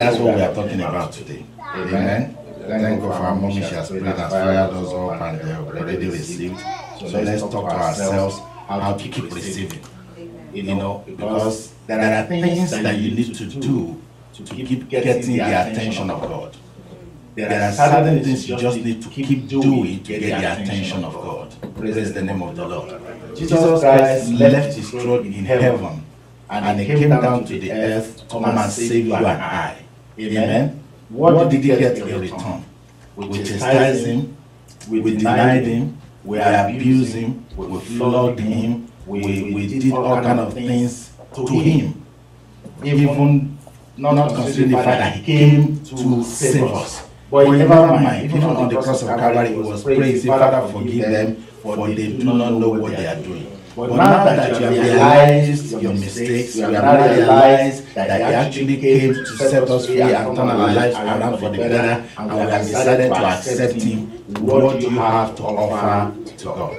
That's what we are talking about today. Amen. Thank God for our mommy. She has prayed and fired us up and they have already received. So let's talk to ourselves how to keep receiving. Because there are things that you need to do to keep getting the attention of God. There are certain things you just need to keep doing to get the attention of God. Praise the name of the Lord. Jesus Christ left his throne in heaven and he came down to the earth to come and save you and I. Amen. What did he get in return? We chastised him, we denied him, we abused him, we flogged him, we did all kind of things to him. Even not considering the fact that he came to save us. But never mind, even on the cross of Calvary, he was praying, say, Father, forgive them, for they do not know what they are doing. But now that you have realized your mistakes, you have now realized that he actually came to set us free and turn our lives around for the better, and we have decided to accept him, what do you have to offer to God?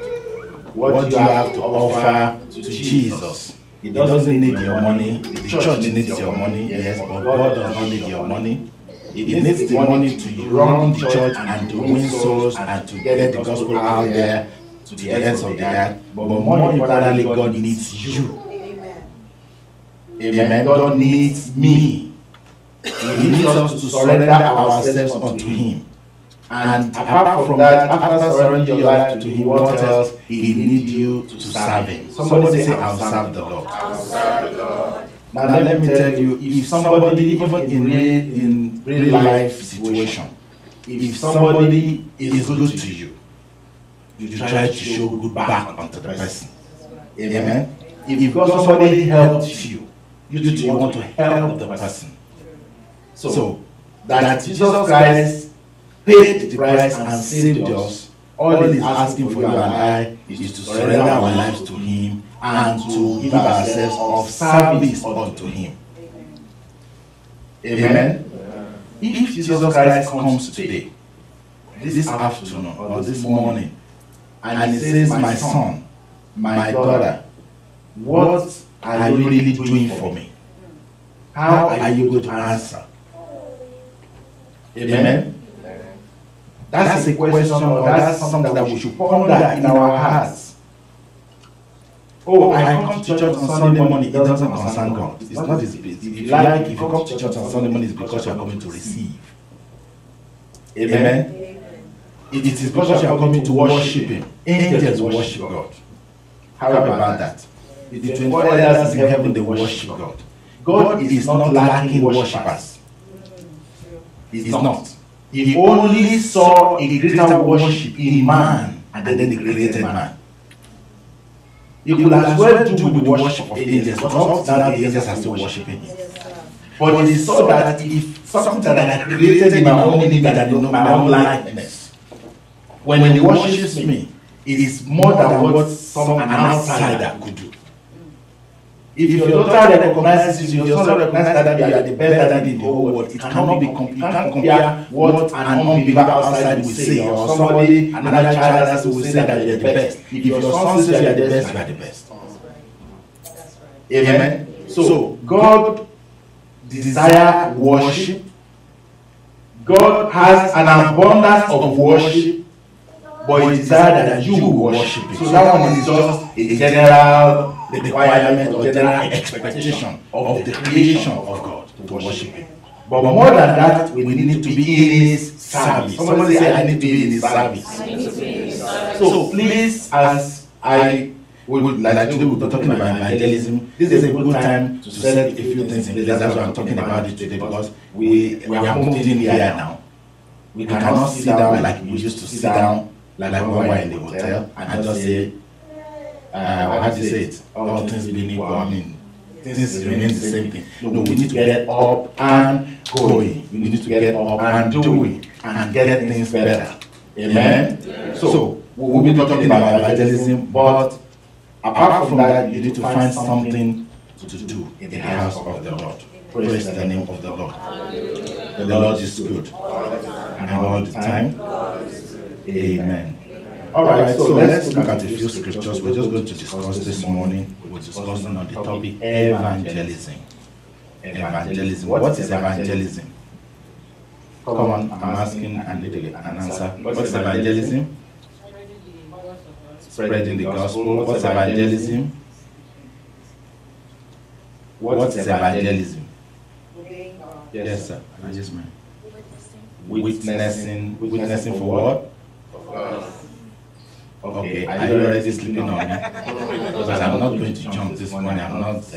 What do you have to offer to Jesus? He doesn't need your money. The church needs your money, yes, but God does not need your money. He needs the money to run the church and to win souls and to get the gospel out there to the ends of the earth. But more importantly, God needs you. Amen. God needs me. He needs us to surrender ourselves unto him. And apart from that, after surrendering your life to him, what else? He needs you to serve him. Somebody say, I'll serve the Lord. I'll serve the Lord. Now let me tell you, if somebody, even in real life situation, if somebody is good to you, you try to show good back onto the person. Amen. If somebody helps you, you want to help the person. So that Jesus Christ paid the price and saved us, all he is asking for you and I is to surrender our lives to him and to give ourselves of service unto him. Amen. If Jesus Christ comes today, this afternoon or this morning, and he says, my son, my daughter, what are you really doing for me? How are you going to answer? Amen. That's a question, or that's something that we should ponder in our hearts. Oh, I come to church on Sunday morning, it doesn't concern God. It's not his business. If you like, if you come to church on Sunday morning, it's because you are coming to receive. Amen. It is because you are coming to worship him. Angels worship God. How about that? The 24 elders in heaven, they worship God. God is not lacking worshippers. He's not. He only saw a greater worship in man, and then he created man. You could as well do with the worship of angels, but up to now the angels are still worshiping him. But he saw that if something that I created in my own image and in my own likeness, when he worships me, it is more than what an outsider could do. If your daughter recognizes you, your son recognizes that you are the best daddy in the whole world, it cannot be you can't compare what an unbeliever outside will say, or somebody, another child else will say that you are the best. If your son says you are the best, you are the best. Amen. So God desires worship. God has an abundance of worship, but he desires that you worship him. So that one is just a general requirement or general expectation of the creation of God to worship him. But more than that, we need to be in his service. Somebody say, I need to be in his service. So please, as I would like to do, we're talking about evangelism. This is a good time to set a few things in place. That's why I'm talking about it today, because we are moved in here now. We cannot sit down like we used to sit down, like when we were in the hotel, and just say, how do you say it? All things being equal, I mean, things remain the same thing. No, we need to get up and going. We need to get up and doing and get things better. Amen? So, we'll be talking about evangelism, but apart from that, you need to find something to do in the house of the Lord. Praise the name of the Lord. The Lord is good. And all the time. Amen. Alright, so let's look at a few scriptures. We're just going to discuss this morning. We're discussing on the topic evangelism. evangelism. What is evangelism? Come on, I'm asking and need an answer. What is evangelism? Spreading the gospel. What's evangelism? What's evangelism? Yes, sir. Yes, ma'am. Witnessing for what? Okay, are you already sleeping on me? Because I'm not going to jump this morning. I just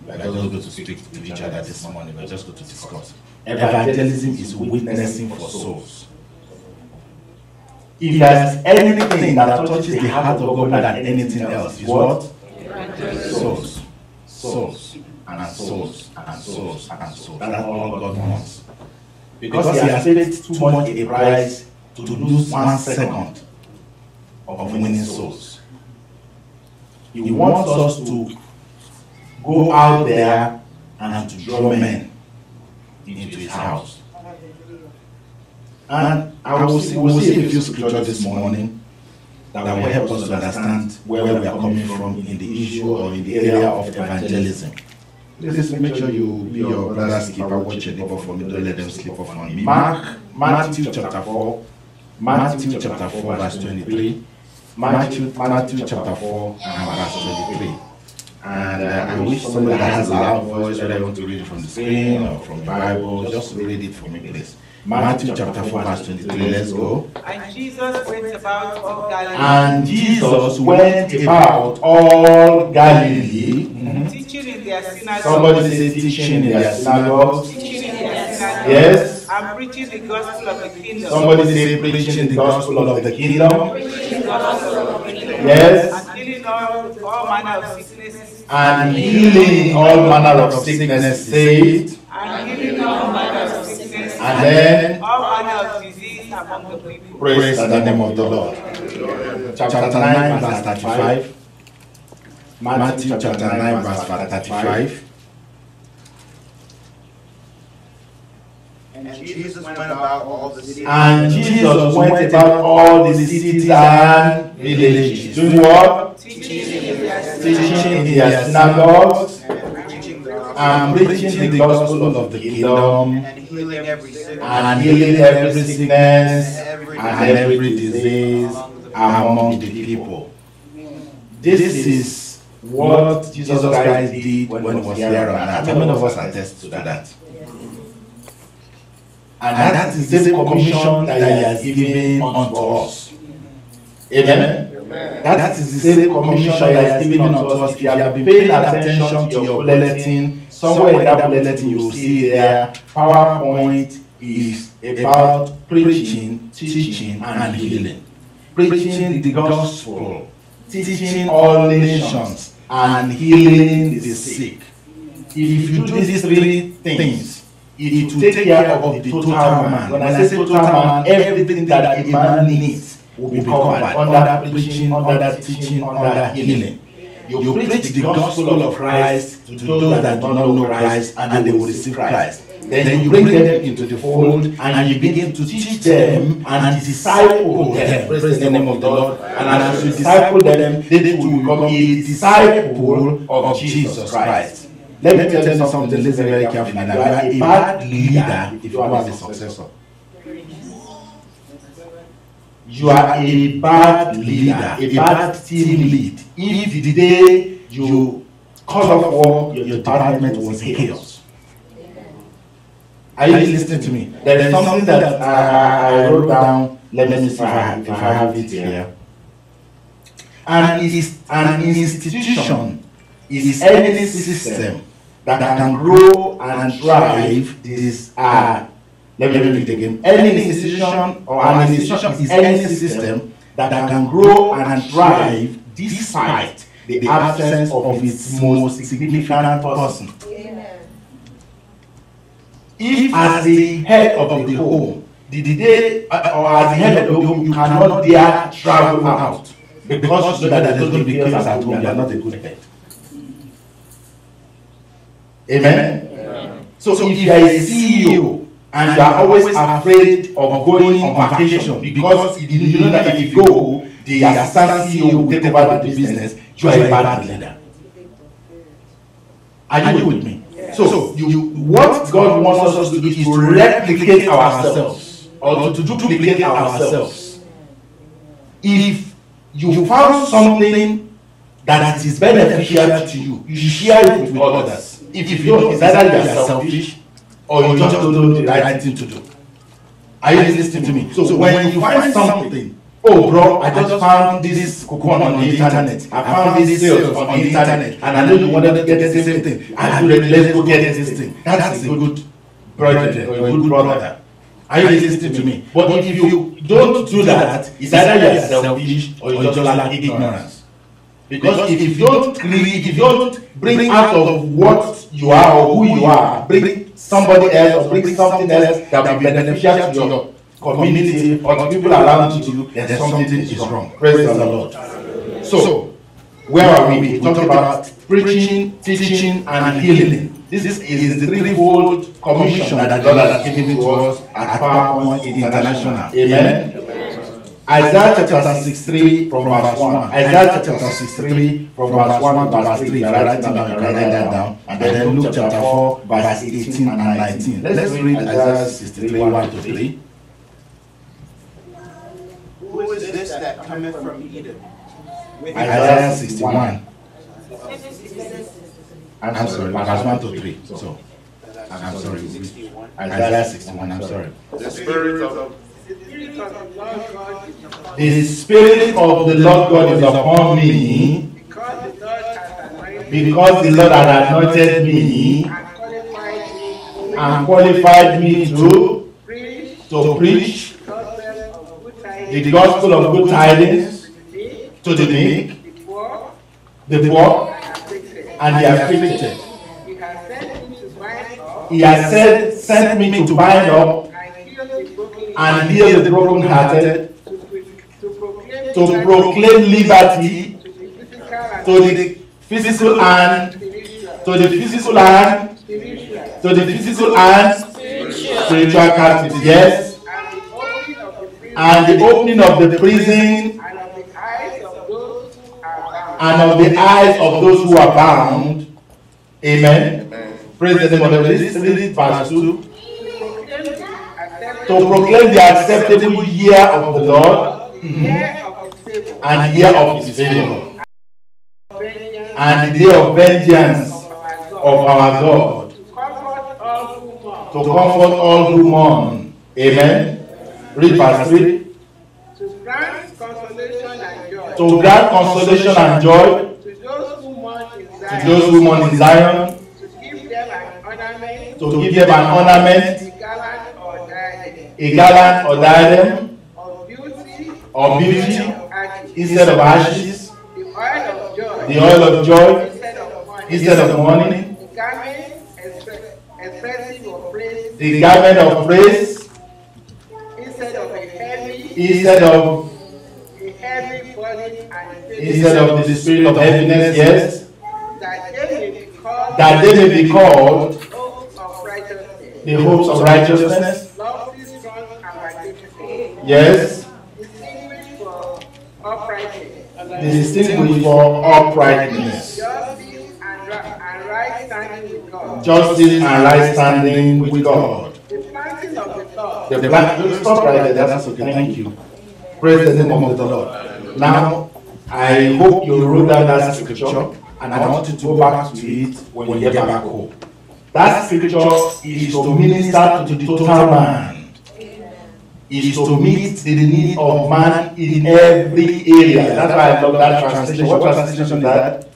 go to speak to each other this morning. We're just going to discuss. Evangelism is witnessing for souls. If there's anything that touches the heart of God more than anything else, is what? Souls. Souls. And souls. And souls. And souls. That's all God wants. Because He has paid too much a price to lose 1 second of winning souls. He wants us to go out there and to draw men into His house. And we'll see a few scriptures this morning that will help us to understand where we are coming from in the issue or in the area of evangelism. Please make sure you be your brother's keeper, watch your neighbor for me, don't let them slip off on me. Matthew chapter 4, verse 23. Matthew chapter 4 and verse 23. And I wish somebody that has a loud voice, whether you want to read it from the screen or from the Bible, just read it for me, please. Matthew chapter 4 verse 23, let's go. And Jesus went about all Galilee. And Jesus went about all Galilee. Teaching in their synagogues. Somebody say teaching in their synagogues. Teaching in their synagogues. Yes. And preaching the gospel of the kingdom. Somebody say preaching the gospel of the kingdom. Preaching the gospel of the kingdom. Yes. And healing all manner of sicknesses. And healing all manner of sickness. Say it. And healing all manner of sickness. And then all manner of disease among the people. praise the name of the Lord. Chapter 9 verse 35. Matthew chapter 9 verse 35. And Jesus went about all the cities. And Jesus went about all the cities and villages. Doing what? Teaching in their Teaching in their synagogues And preaching the gospel and preaching the gospel of the kingdom and healing every sickness and healing every sickness and and every disease among the people. This is what Jesus Christ did when He was here on earth. How many of us attest to that? And that is the same commission that He has given unto us. Amen. That is the same commission that He has given unto us. If you have been paying attention to your bulletin, somewhere in that bulletin you will see there, PowerPoint is about preaching, teaching, and healing. Preaching the gospel, teaching all nations, and healing the sick. If you do these three things, it will take care of the total man. When I say total man, everything that a man needs will be covered under preaching, under teaching, under healing. You preach the gospel of Christ to those that do not know Christ, and they will receive Christ. Then you bring them into the fold and you begin to teach them and disciple them. Praise the name of the Lord. And as you disciple them, they will become a disciple of Jesus Christ. Let me tell you something, listen very carefully. Now, you are a bad leader if you have a successor. You are a bad leader, a bad team lead. If the day you call off work, your department was chaos. Are you listening to me? There is something that I wrote down. Let me see if I have it here. And it is an institution is any system that can grow and thrive. This let me read it again. Any institution or an institution is any system that can grow and thrive despite the absence of its most significant person. If as the head of the home, the day or as the head of the home, you cannot dare travel out because you know that there's going to be chaos at home, you are not a good head. Amen? So if you are a CEO and you are always afraid of going on vacation because you know that if you go, the assistant CEO will take over the business, you are a bad leader. Are you with me? So what God wants us to do is to replicate ourselves or to duplicate ourselves. If you found something that is beneficial to you, you share it with others. If you don't, it's either you are selfish or you just don't know the right thing to do. Are you listening to me? So when you find something, oh bro, I just found this coupon on the internet. I found this sales on the internet, and I know you wanted to get the same thing. Let's go get this thing. That's a good brother or a good brother. Are you listening to me? But if you don't do that, it's either you are selfish or you just like ignorance. Because if you don't bring out of what you are or who you are, bring somebody else or bring something else that will be beneficial to your community or to people around you, then something is wrong. Praise the Lord. So, where are we? We talked about preaching, teaching, and healing. This is the threefold commission that God has given to us at PowerPoint International. Amen. Isaiah chapter 63 from verse 1. Isaiah chapter 63 from verse 1 to verse 3. Write that down. And then Luke chapter 4, verse 18 and 19. Let's read Isaiah 63, 1 to 3. Who is this that cometh from Edom? Isaiah 61. I'm sorry, verse 1 to 3. So, I'm sorry. Isaiah 61, I'm sorry. The Spirit of The Spirit of the Lord God is upon me, because the Lord has anointed me and qualified me to preach the gospel of good tidings to the meek, the poor, and the afflicted. He has sent me to bind up and heal the brokenhearted, to proclaim liberty to the physical and spiritual captives, yes, and the opening of the prison and of the eyes of those who are bound. Amen. Praise the name of the Lord. This is verse 2. To proclaim the acceptable year of the Lord and year of his favor, and the day of vengeance of our God, to comfort all who mourn. Amen. Read verse 3. To grant consolation and joy to those who mourn in Zion, to give them an ornament, a garland or diadem of beauty instead of ashes, the oil of joy instead of mourning, the garment of praise instead of the spirit of heaviness, yes, that they may be called the hopes of righteousness. Yes. Distinguished for uprightness. Justice and right standing with God. Stop right there. That's okay. Thank you. Praise the name of the Lord. Now, I hope you wrote down that scripture, and I want you to go back to it when you get back home. That scripture is to minister to the total man. Is to meet the need of man in every area. That's why I love that translation. What translation is that?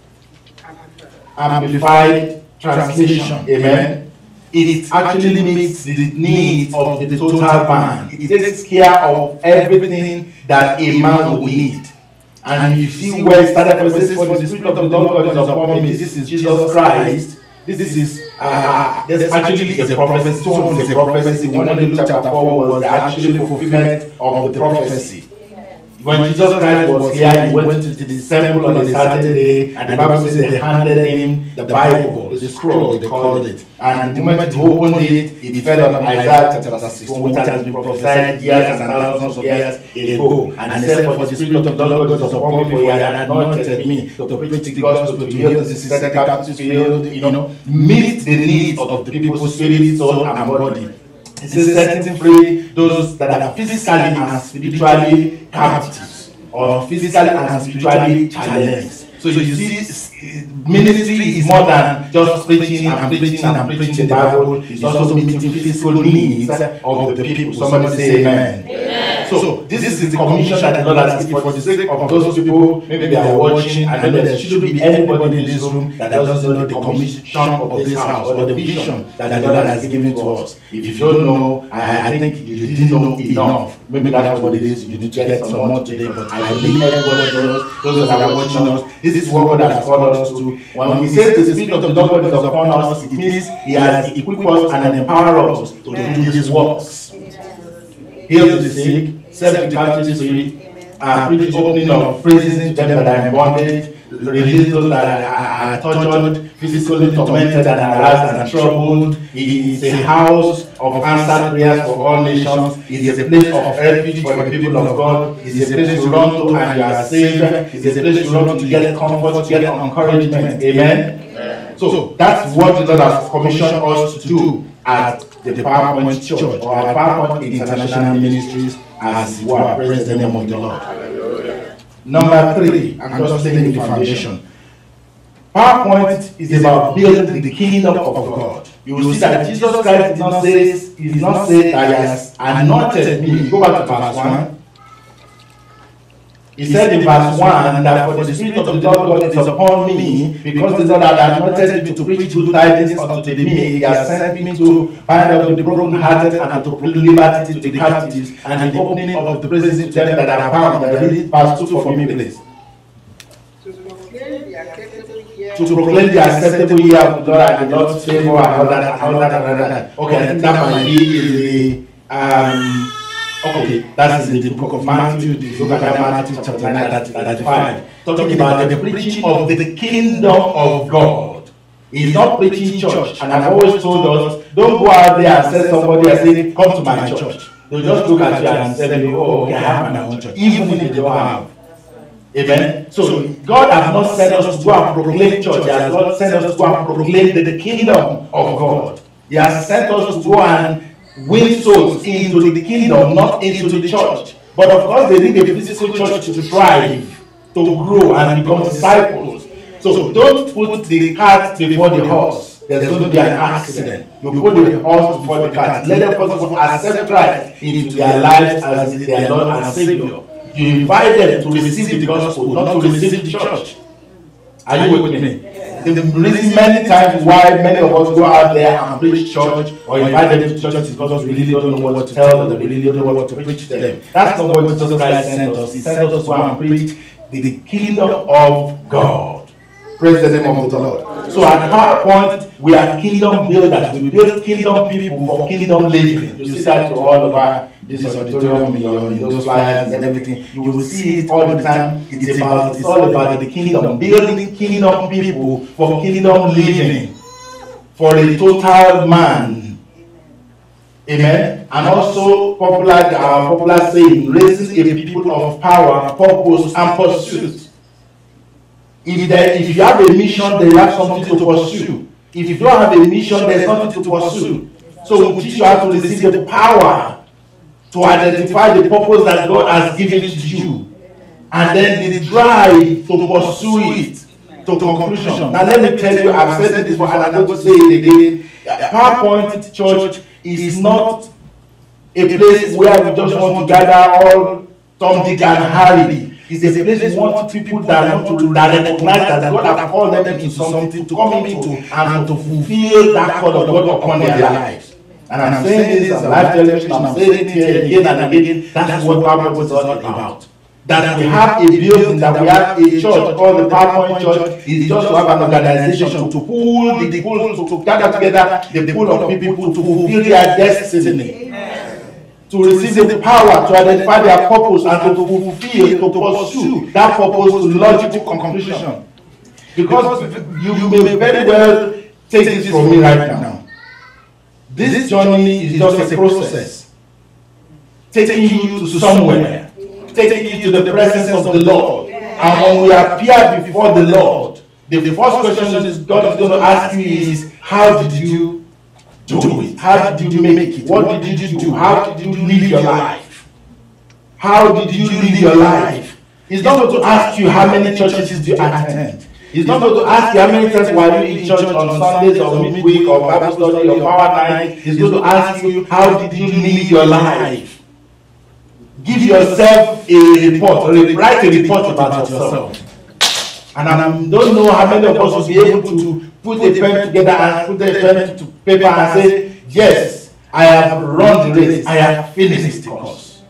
Amplified translation. Amen. It actually meets the needs of the total man. It takes care of everything that a man will need. And you see where it started from. It says, for the Spirit of the Lord God is upon me. This is Jesus Christ. This is there's actually a prophecy. So it's a prophecy. When Luke chapter 4 was the actual fulfillment of the prophecy. When Jesus Christ was here, he went to the temple on a Saturday, and the Bible says they handed him the Bible, the scroll, they called it. And the moment he opened it, it fell on Isaiah chapter 61, which has been prophesied years and thousands of years ago. And he said, for the Spirit of the Lord God is upon me, for he had anointed me to preach the gospel, to heal the sick, set the captives free, meet the needs of the people's spirit, soul, and body. It says setting free those that are physically and spiritually captives, or physically and spiritually challenged. So you see, ministry is more than just preaching and preaching and preaching the Bible. It's also meeting physical needs of the people. Somebody say amen. Amen. So this is the commission that the Lord has given for the sake of those people. Maybe they are watching. I know there shouldn't be anybody in this room that doesn't know the commission of this house or the vision that the Lord has given to us. If you don't know, I think you didn't know enough. Maybe that's what it is. You need to get some more today. But I believe everybody knows, those that are watching us, this is what God has called us to. When we say the Spirit of the Lord is upon us, it means He has equipped us and empowered us to do His works. Heal the sick, set the captives free, preach the opening of prisons to them that are in bondage, release those that are tortured, physically tormented and harassed and troubled. It is a house of answered prayers for all nations. It is a place of refuge for the people of God. It is a place to run to and you are saved. It is a place to run to get comfort, to get encouragement. Amen? So that's what the Lord has commissioned us to do at the PowerPoint Church or at PowerPoint International Ministries, as you are. Praise the name of the Lord. Number 3, I'm just laying the foundation. PowerPoint is about building the kingdom of God. You will see that Jesus Christ did not say that He has anointed me. Go back to verse 1. He said in verse 1 that for the Spirit of the Lord God is upon me, because the Lord had anointed me to preach good tidings unto the meek. He has sent me to bind up the brokenhearted and to proclaim liberty to the captives, and the opening of the prisons to them that are bound. Read verse 2 for me, please. To proclaim the acceptable year of the Lord and the Lord's favor and all that. Okay, I think that might be the okay, that's in the book of Matthew, the book of Matthew chapter 9, 35, talking about the preaching of the kingdom of God. He's not preaching church, and I've always told us, don't go out there and say somebody and say, come to my church. They'll just look at you and say, oh, okay, I have my own church, even if they don't have. Amen. So God has not sent us to go and proclaim church. He has not sent us to go and proclaim the kingdom of God. He has sent us to go and win souls into the kingdom, not into the church. But of course, they need a physical church to thrive, to grow and become disciples. So don't put the cart before the horse. There's going to be an accident. You put the horse before the cart. Let them first accept Christ into their lives as their Lord and Savior. You invite them to receive the gospel, not to receive the church. Are you with me? The reason many times why many of us go out there and preach church or invite them to church is because we really don't know what to tell them, we really don't know what to preach to them. That's not what Jesus Christ sent us. He sent us to go and preach the kingdom of God. Praise the name of the Lord. So at PowerPoint, we are kingdom builders. We build kingdom people for kingdom living. You see that to all over this auditorium, in those flyers and everything. You will see it all the time. It's all about the kingdom, building kingdom people for kingdom living, for a total man. Amen. And also popular saying, raising a people of power, purpose, and pursuit. If you have a mission, then you have something to pursue. If you don't have a mission, there's nothing to pursue. So we teach you how to receive the power to identify the purpose that God has given to you, and then the drive to pursue it to conclusion. Now let me tell you, I've said it before and I'm not going to say it again. PowerPoint Church is not a place where we just want to gather all Tom, Dick, and Harry. It's a place we want people that want to recognize that God has called them into something, to come into and to fulfill that call of God upon their lives. And I'm saying this as a life television, I'm saying it here again and again. That's what PowerPoint is all about. That we have a building, that we have a church called the PowerPoint Church, is just to have an organization to pull the people, to gather together the pool of people to fulfill their destiny. to receive the power to identify their purpose and to fulfill, to pursue that purpose to logical conclusion. Because you may very well take this from me right now. This journey is just a process, taking you to somewhere, taking you to the presence of the Lord. And when we appear before the Lord, the first question is God is going to ask you is, how did you do it? How did you make it? What did you do? How did you live your life? How did you live your life? He's not going to ask you how many churches did you attend. He's not going to ask you how many times were you in church on Sundays or midweek or Bible study or power night. He's going to ask you, how did you live your life? Give yourself a report, or write a report about yourself. And I don't know how many of us will be able to put a pen together and put a pen to paper and say, yes, I have run the race, I have finished the course.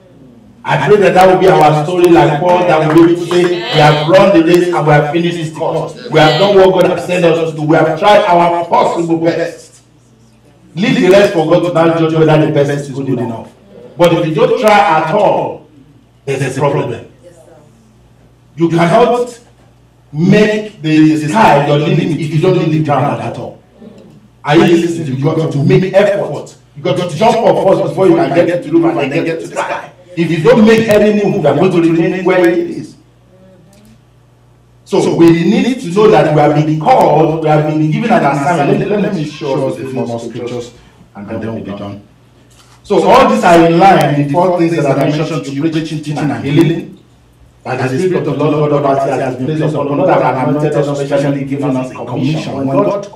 I pray that will be our story, like Paul, that we will be able to say, we have run the race and we have finished the course. We have done what God has sent us to do. We have tried our possible best. Leave the rest for God to now judge whether the best is good enough. But if you don't try at all, there's a problem. You cannot make the sky your limit if you don't leave ground at all. Are you listening to me? You got to make effort. You got to jump off first before you can get to the roof and then get to the sky. If you don't make any move, you are going to remain where it is. So we need to know that we have been called, we have been given an assignment. Let me show us the more scriptures and then we'll be done. So all these are in line with the four things that I mentioned to you: preaching, teaching, and healing. That the Spirit of the Lord God Almighty has been placed upon us and anointed us, especially given us a commission. When God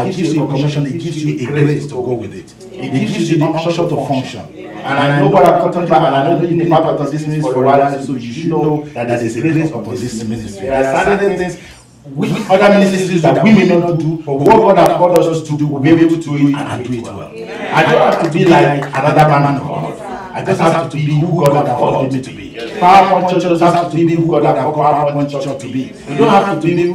gives you a commission, He gives you a grace to go with it. It gives you the option to function. And I know what I'm talking about, and I know you've been part of this ministry for a while, so you should know that there is a grace upon this ministry. There are certain things with other ministries that we may not do, but what God has called us to do, we'll be able to do it and do it well. I don't have to be like another man of God. I just have to be who God has called me to be. PowerPoint Church has to be who God has called PowerPoint Church to be. You don't have to be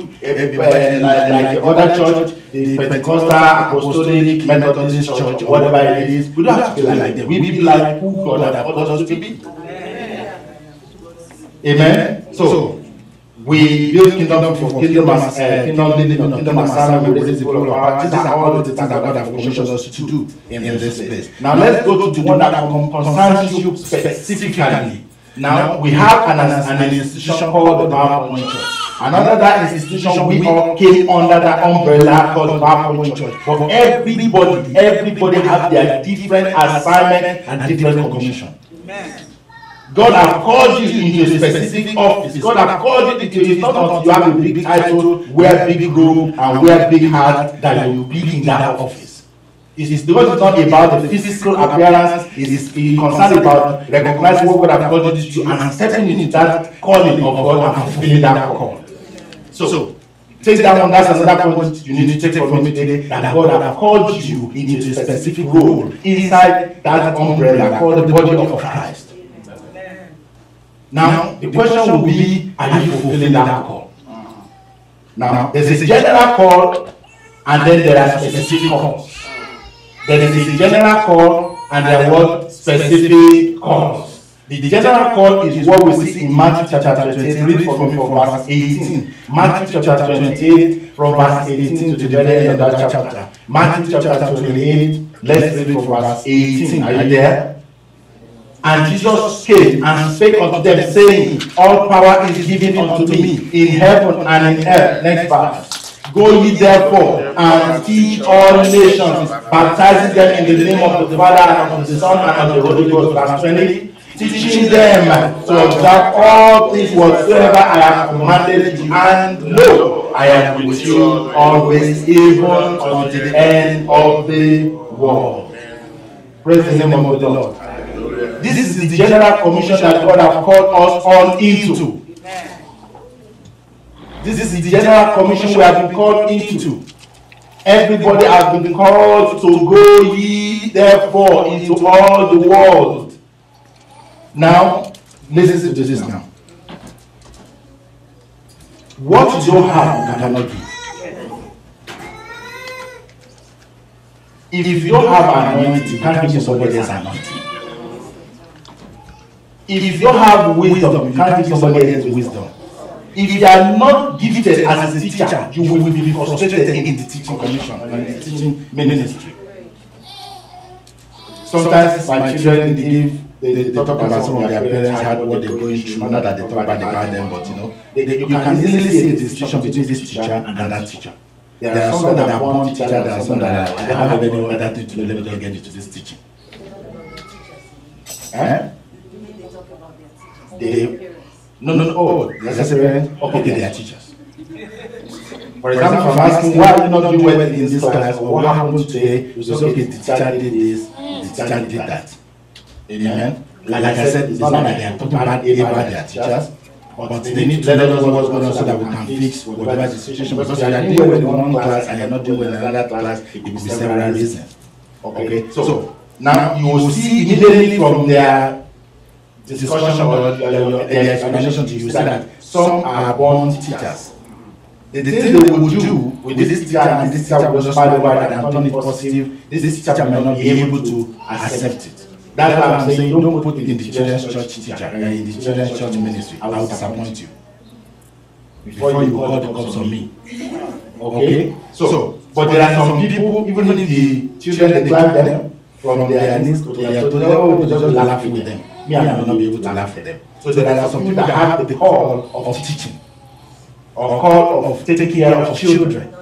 like the other church, the Pentecostal, Apostolic, Methodist Church, whatever it is. We don't have to be like them. We be like who God has called us to be. Amen. So we build kingdom for kingdom living, kingdom assignment, we raise the people of power. These are all the things that God has commissioned us to do in this place. Now let's go to the one that concerns you specifically. Now we have an institution called the PowerPoint Church. Another institution we all came under that umbrella called PowerPoint Church. But everybody has their different assignment and different commission. God has called you into a specific office. God has called you into it. It's not until you have a big title, wear big robe, and wear big hat that you will be in that office. It's because it's not about the physical appearance. It's concerned about recognizing what God has called you to do and stepping into that calling of God and fulfilling that call. So take that one. That's another point you need to take from me today. That God has called you into a specific role inside that umbrella called the body of Christ. Now, the question will be, are you fulfilling that call? Now, there's a general call, and then there are specific calls. There is a general call, and there are specific calls. The general call is what we see in Matthew chapter 28. Read for me from verse 18. Matthew chapter 28, from verse 18 to the very end of that chapter. Matthew chapter 28, let's read from verse 18. Are you there? And Jesus came and spake unto them, saying, all power is given unto me in heaven and in earth. Next verse. Go ye therefore and teach all nations, baptizing them in the name of the Father and of the Son and of the Holy Ghost. Verse 20. Teaching them to observe all things whatsoever I have commanded you, and lo, I am with you always, even unto the end of the world. Praise the name of the Lord. This is the general commission that God has called us all into. This is the general commission we have been called into. Everybody has been called to go ye therefore into all the world. Now, listen to this now. What you don't have, you cannot give. If you don't have an anointing, you can't give somebody else anointing. if you don't have wisdom, you can't give somebody else wisdom. If you are not gifted as a teacher, you will be frustrated in the teaching commission and in the teaching ministry. Sometimes my children they talk about some of their parents had what they're going through, not that they talk about them, but you can easily see the distinction between this teacher and that teacher. There are some that are born teacher, there are some that are, I don't have any other thing to do, let me just get into this teaching. No, that's a parent. Okay, they are teachers. For example, if I'm asking why you not do well in this class, or what happened today, you say, okay, the teacher did this, the teacher did that. Amen. Like I said, it's not like they are talking about their teachers, but they need to let us know what's going on so that we can fix whatever the situation. Because if you are doing well in one class and you are not doing well in another class, it could be several reasons. Okay, so now you will see immediately from their discussion or their explanation to you see that some are born teachers. The thing they will do with this teacher and this teacher will just find over and turn it positive, this teacher may not be able to accept it. That's why I'm saying don't put it in the children's church teacher, in the children's church ministry. I will disappoint you. Before you call the cops on me. Okay? So, but there are some people, even if the children they climb them from their knees to their toes, they just laugh with them. Me, I will not be able to laugh at them. So there are some people that have the call of teaching, or call of taking care of children,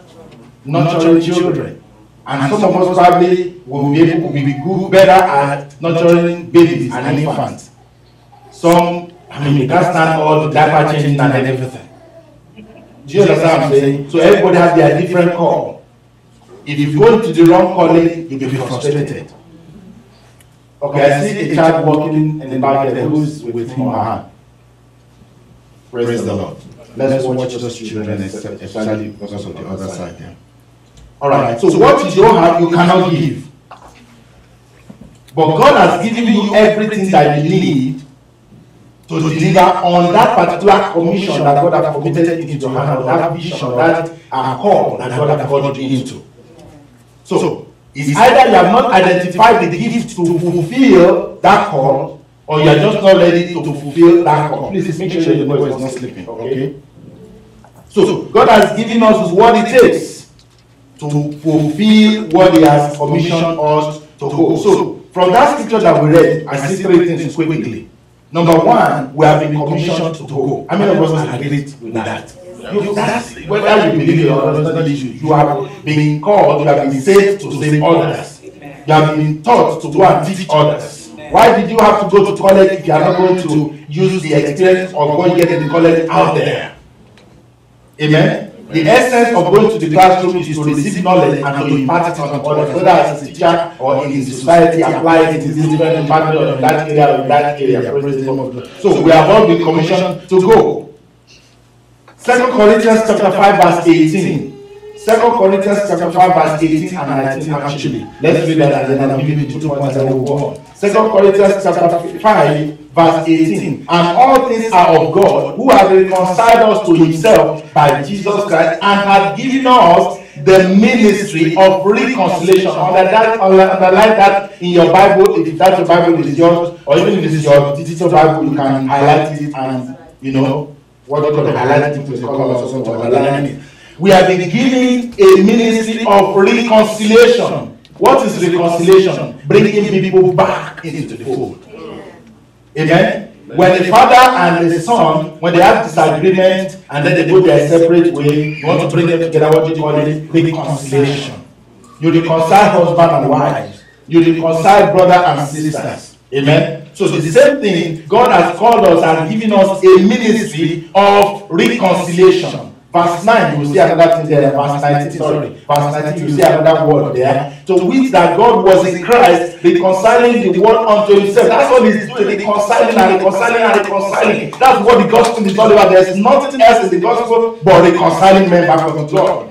nurturing children. And some of us probably will be good, better at nurturing babies and infants. Some, we can't stand all the diaper changing and everything. Do you understand what I'm saying? So everybody has their different call. If you go to the wrong calling, you'll be frustrated. Okay, I see a child walking in the back there who's with him or her. Praise the Lord. Let's watch those children, especially because of the other side there. Alright, so what you don't have, you cannot give. But God has given you everything that you need to deliver on that particular commission that God has committed into your hand, that vision, that call that God has called you into. So, it's either you have not identified the gift to fulfill that call, or you are just not ready to fulfill that call. Please make sure your boy is not sleeping, okay? So, God has given us what it takes to fulfill what He has commissioned us to go. So, from that scripture that we read, I see three things quickly. Number one, we have been commissioned to go. How many of us agree with that? That's whether you believe it or not, you have been called, you have been saved to save others. You have been taught to go and teach others. Why did you have to go to college if you are not going to use the experience of going to get the college out there? Amen. The essence of going to the classroom is to receive knowledge and to impart it on others, whether as a teacher or in the society, apply it in this different department or in that area or in that area. So we have all been commissioned to go. 2 Corinthians chapter 5 verse 18. 2 Corinthians chapter 5 verse 18 and 19 actually. Let's read that and then I'll give you 2 points and we'll go on. 2 Corinthians chapter 5 verse 18. And all things are of God, who has reconciled us to Himself by Jesus Christ and has given us the ministry of reconciliation. Underline that in your Bible, if that's your Bible is yours, or even if it's your digital Bible, you can highlight it and what you call highlighting to the colors or to underline it. We have been given a ministry of reconciliation. What is reconciliation? Bringing people back into the fold. Amen. When the father and the son, when they have disagreement and then they go their separate way, you want to bring them together. What do you call it? Reconciliation. You reconcile husband and wives. You reconcile brother and sisters. Amen. So the same thing, God has called us and given us a ministry of reconciliation. Verse 9, you will see another thing there. Verse 19, Verse 19, you will see another word there. To which that God was in Christ, reconciling the world unto Himself. That's what He's doing, reconciling and reconciling and reconciling. That's what the gospel is all about. There's nothing else in the gospel but reconciling men back unto God.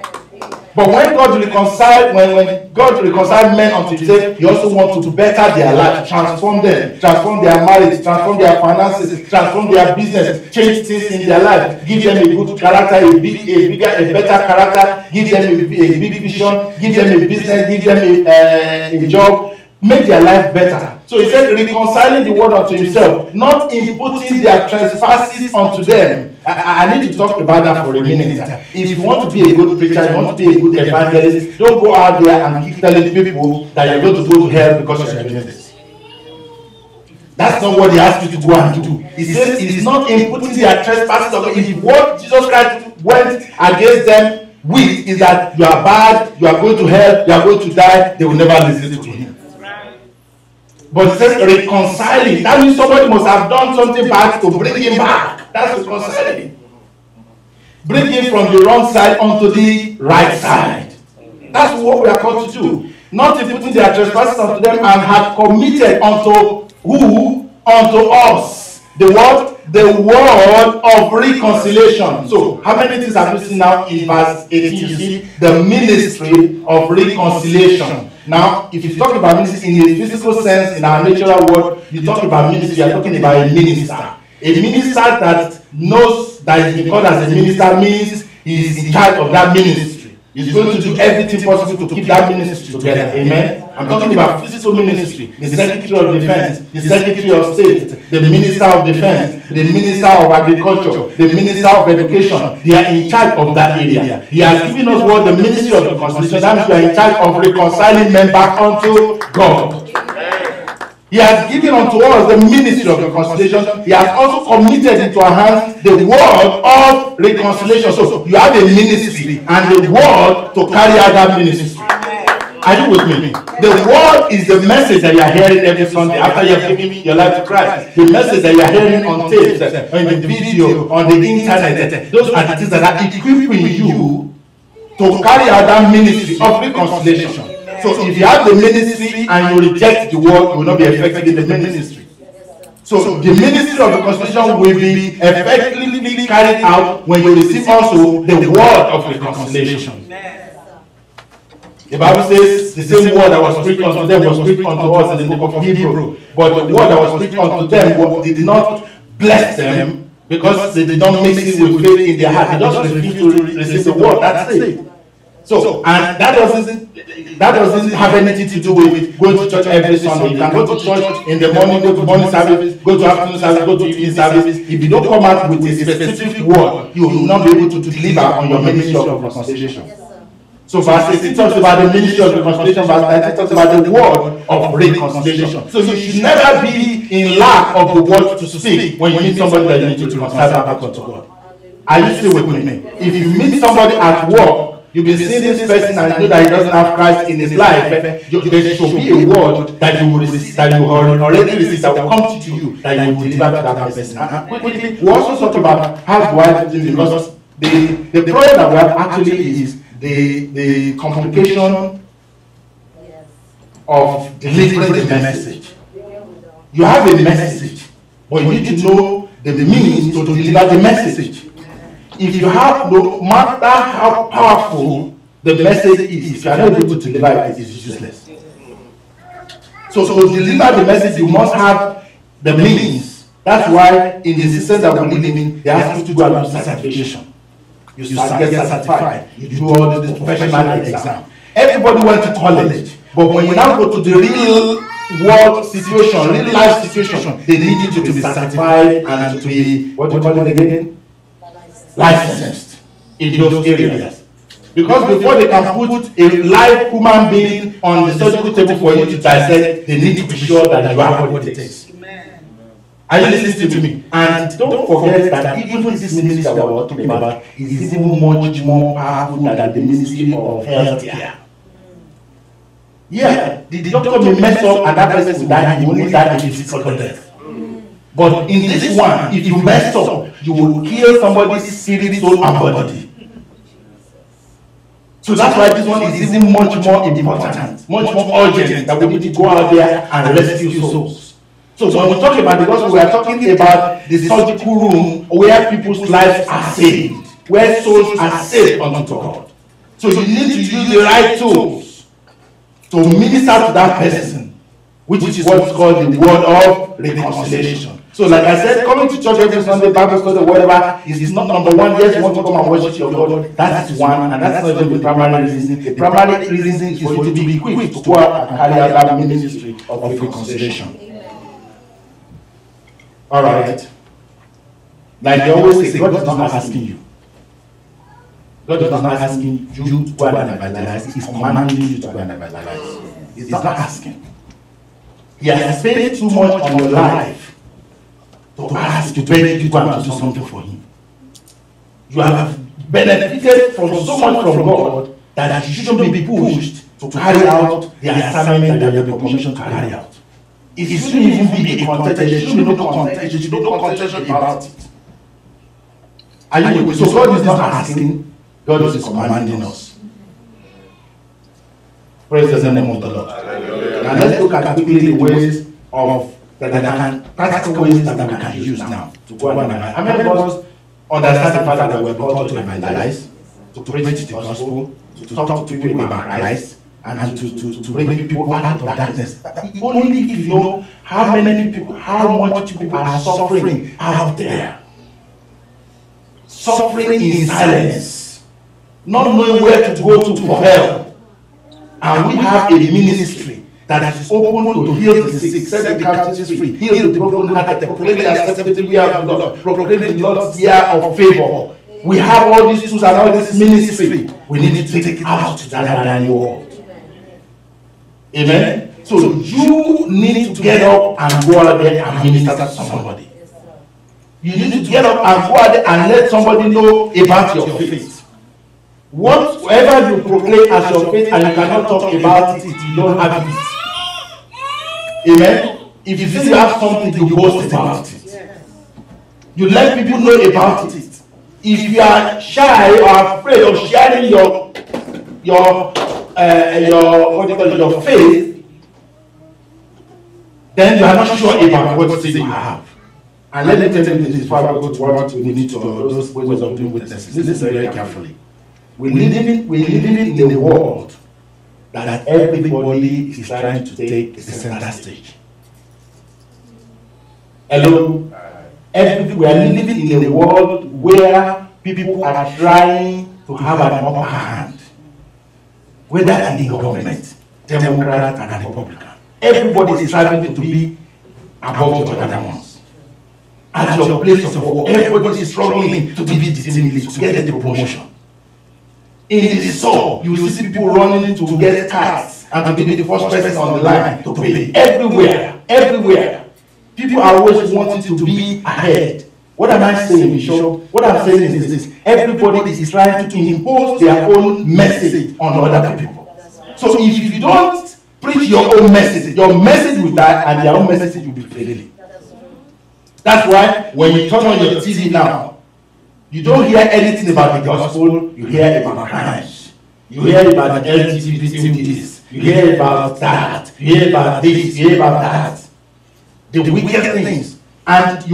But when God reconciled, when God reconciled men unto Himself, He also wants to better their life, transform them, transform their marriage, transform their finances, transform their business, change things in their life, give them a good character, a better character, give them a big vision, give them a business, give them a job, make their life better. So he said, reconciling the world unto himself, not imputing their trespasses unto them. I need to talk about that for a minute. If you want to be a good preacher, you want to be a good evangelist, don't go out there and keep telling people that you're going to go to hell because you're doing this. That's not what he asked you to go and do. He says it is not imputing their trespasses unto them. If what Jesus Christ went against them with is that you are bad, you are going to hell, you are going to die, they will never listen to him. But it says reconciling. That means somebody must have done something bad to bring him back. That's reconciling. Bring him from the wrong side onto the right side. That's what we are called to do. Not putting their trespasses unto them, and have committed unto who? Unto us. The word? The word of reconciliation. So, how many things have you seen now in verse 18? You see, the ministry of reconciliation. Now, if you talk about ministry in a physical sense, in our natural world, you talk about ministry, you are talking about a minister. A minister that knows that he's been called as a minister means he is in charge of that ministry. He's going to do everything possible to keep that ministry together. Amen. I'm talking about physical ministry, the Secretary of Defense, the Secretary of State, the Minister of Defense, the Minister of Agriculture, the Minister of Education. They are in charge of that area. He has given us what the Ministry of Reconciliation. That means we are in charge of reconciling men back unto God. He has given unto us the ministry of reconciliation. He has also committed into our hands the word of reconciliation. So you have a ministry and the word to carry out that ministry. Are you with me? The word is the message that you are hearing every Sunday after you have given your life to Christ. The message that you are hearing on tapes, on the video, on the internet. Those are the things that are equipping you to carry out that ministry of reconciliation. So if you have the ministry and you reject the word, you will not be effective in the ministry. So the ministry of reconciliation will be effectively carried out when you receive also the word of reconciliation. The Bible says the same word that was preached unto them was preached unto us in the book of Hebrew. But the word that was preached unto them did not bless them because they did not mix it with faith in their heart. They just refused to receive the word. That's it. So, and that doesn't have anything to do with going to church every Sunday. You can go to church in the morning, go to morning service, go to afternoon service, go to evening service. If you don't come out with a specific word, you will not be able to deliver on your ministry of reconciliation. So verse 18 talks about the ministry of reconciliation, verse 19 talks about the word of reconciliation. So you should never be in lack of the word to speak when you meet somebody that you need to reconcile back unto God. Are you still with me? If you meet somebody at work, you've been seeing this person and you know that he doesn't have Christ in his life, there should be a word that you will receive, that you already received, that will come to you, that you will deliver to that person. And quickly, we also talk about how do I do this, because the problem that we have actually is the complication of delivering the message. You have a message, but you need to know the means to deliver the message. If you have, no matter how powerful the message is, if you are not able to deliver it, it is useless. So to deliver the message, you must have the means. That's why in the system that we live in, they ask you to go and do certification. You get certified. You do all this professional exam. Everybody went to college, but when you now go to the real world situation, real life situation, they need you to be certified and to be, what do you call it again? Licensed in those areas. Because before they can put a live human being on the surgical table for you to dissect, they need to be sure that you have what it takes. Are you listening to me? And don't forget that even this ministry that we're talking about is even much more powerful than the ministry of health care. Yeah, the doctor may mess up and that person will die. You only die if it's physical death. But in this one, if you mess up, you will kill somebody's spirit, soul, and body. So that's why this one is even much more important, much more urgent, that we need to go out there and rescue souls. So when we talk about the gospel, we are talking about the surgical room where people's lives are saved, where souls are saved unto God. So you need to use the right tools to minister to that person, which is what's called the word of reconciliation. So like I said, coming to church every Sunday, Bible study, whatever, is not number one. Yes, you want to come and worship your God. That's one, and that's not even the primary reason. The primary reason is for you to be equipped to go out and carry out that ministry of reconciliation. All right. Like they always say, God is not asking you. God is not asking you to go and evangelize. He's commanding you to go and evangelize. He's not asking. He has spent too much on your life to ask you, beg you to go and do something for him. You have benefited from so much from God that you shouldn't be pushed to carry out the assignment that you have been commissioned to carry out. It shouldn't even be a contention. There should be no contention. There should be no contention about it. Are you with me? So God is not asking, God is commanding us. Praise the name of the Lord. Now let's look at quickly the ways of practical ways that we can use now to go and evangelize. How many of us understand the fact that we're called to evangelize, to preach the gospel, to talk to people about Christ, and to bring people out of darkness? Only if you know how many people, how much people are suffering out there. Suffering in silence, not knowing where to go to for help. And we have a ministry that is open to heal the sick, set the captives free, heal the brokenhearted, proclaim the acceptable year of the Lord, proclaim the Lord's year of favor. We have all these tools and all this ministry. We need to take it out to that world. Amen. So you need to get up and go out there and minister to somebody. You need to get up and go out there and let somebody know about your faith. Whatever you proclaim as your faith and you cannot talk about it, you don't have it. Amen. If you think you have something to boast about it, you let people know about it. If you are shy or afraid of sharing your faith, then you are not sure about what you have. And let me tell you this before I go to what we need to do, those ways of doing witnesses. Listen very carefully. We're living in a world that everybody is trying to take the center stage. Hello? We are living in a world where people are trying to have an upper hand. Whether in the government, Democrat and Republican. Everybody is trying to be above the other ones. At your place of work, everybody is struggling to be the team lead, to get the promotion. In the store, you will see people running to get cards and to be the first person on the line to pay. Everywhere. People are always wanting to be ahead. What am I saying, Bishop? What I'm saying is this: everybody is trying to impose their own message on other people. So if you don't preach your own message will die and their own message will be failing. That's why when you turn on your TV now, you don't hear anything about the gospel, you hear about crimes. You hear about the LGBT this, you hear about that, you hear about this, you hear about that. The wicked things. And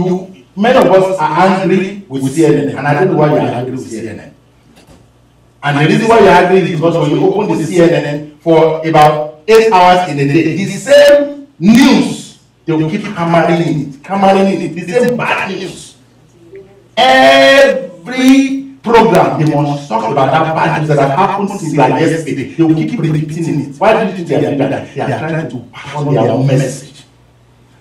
many of us are angry with CNN. And I don't know why you are angry with CNN. And the reason why you are angry is because when you open the CNN for about 8 hours in a day, the same news, they will keep hammering it, the same bad news. Every program, they must talk about that bad news that happened since like yesterday. They will keep repeating it. Why do you think they are doing that? They are trying to pass on their own message.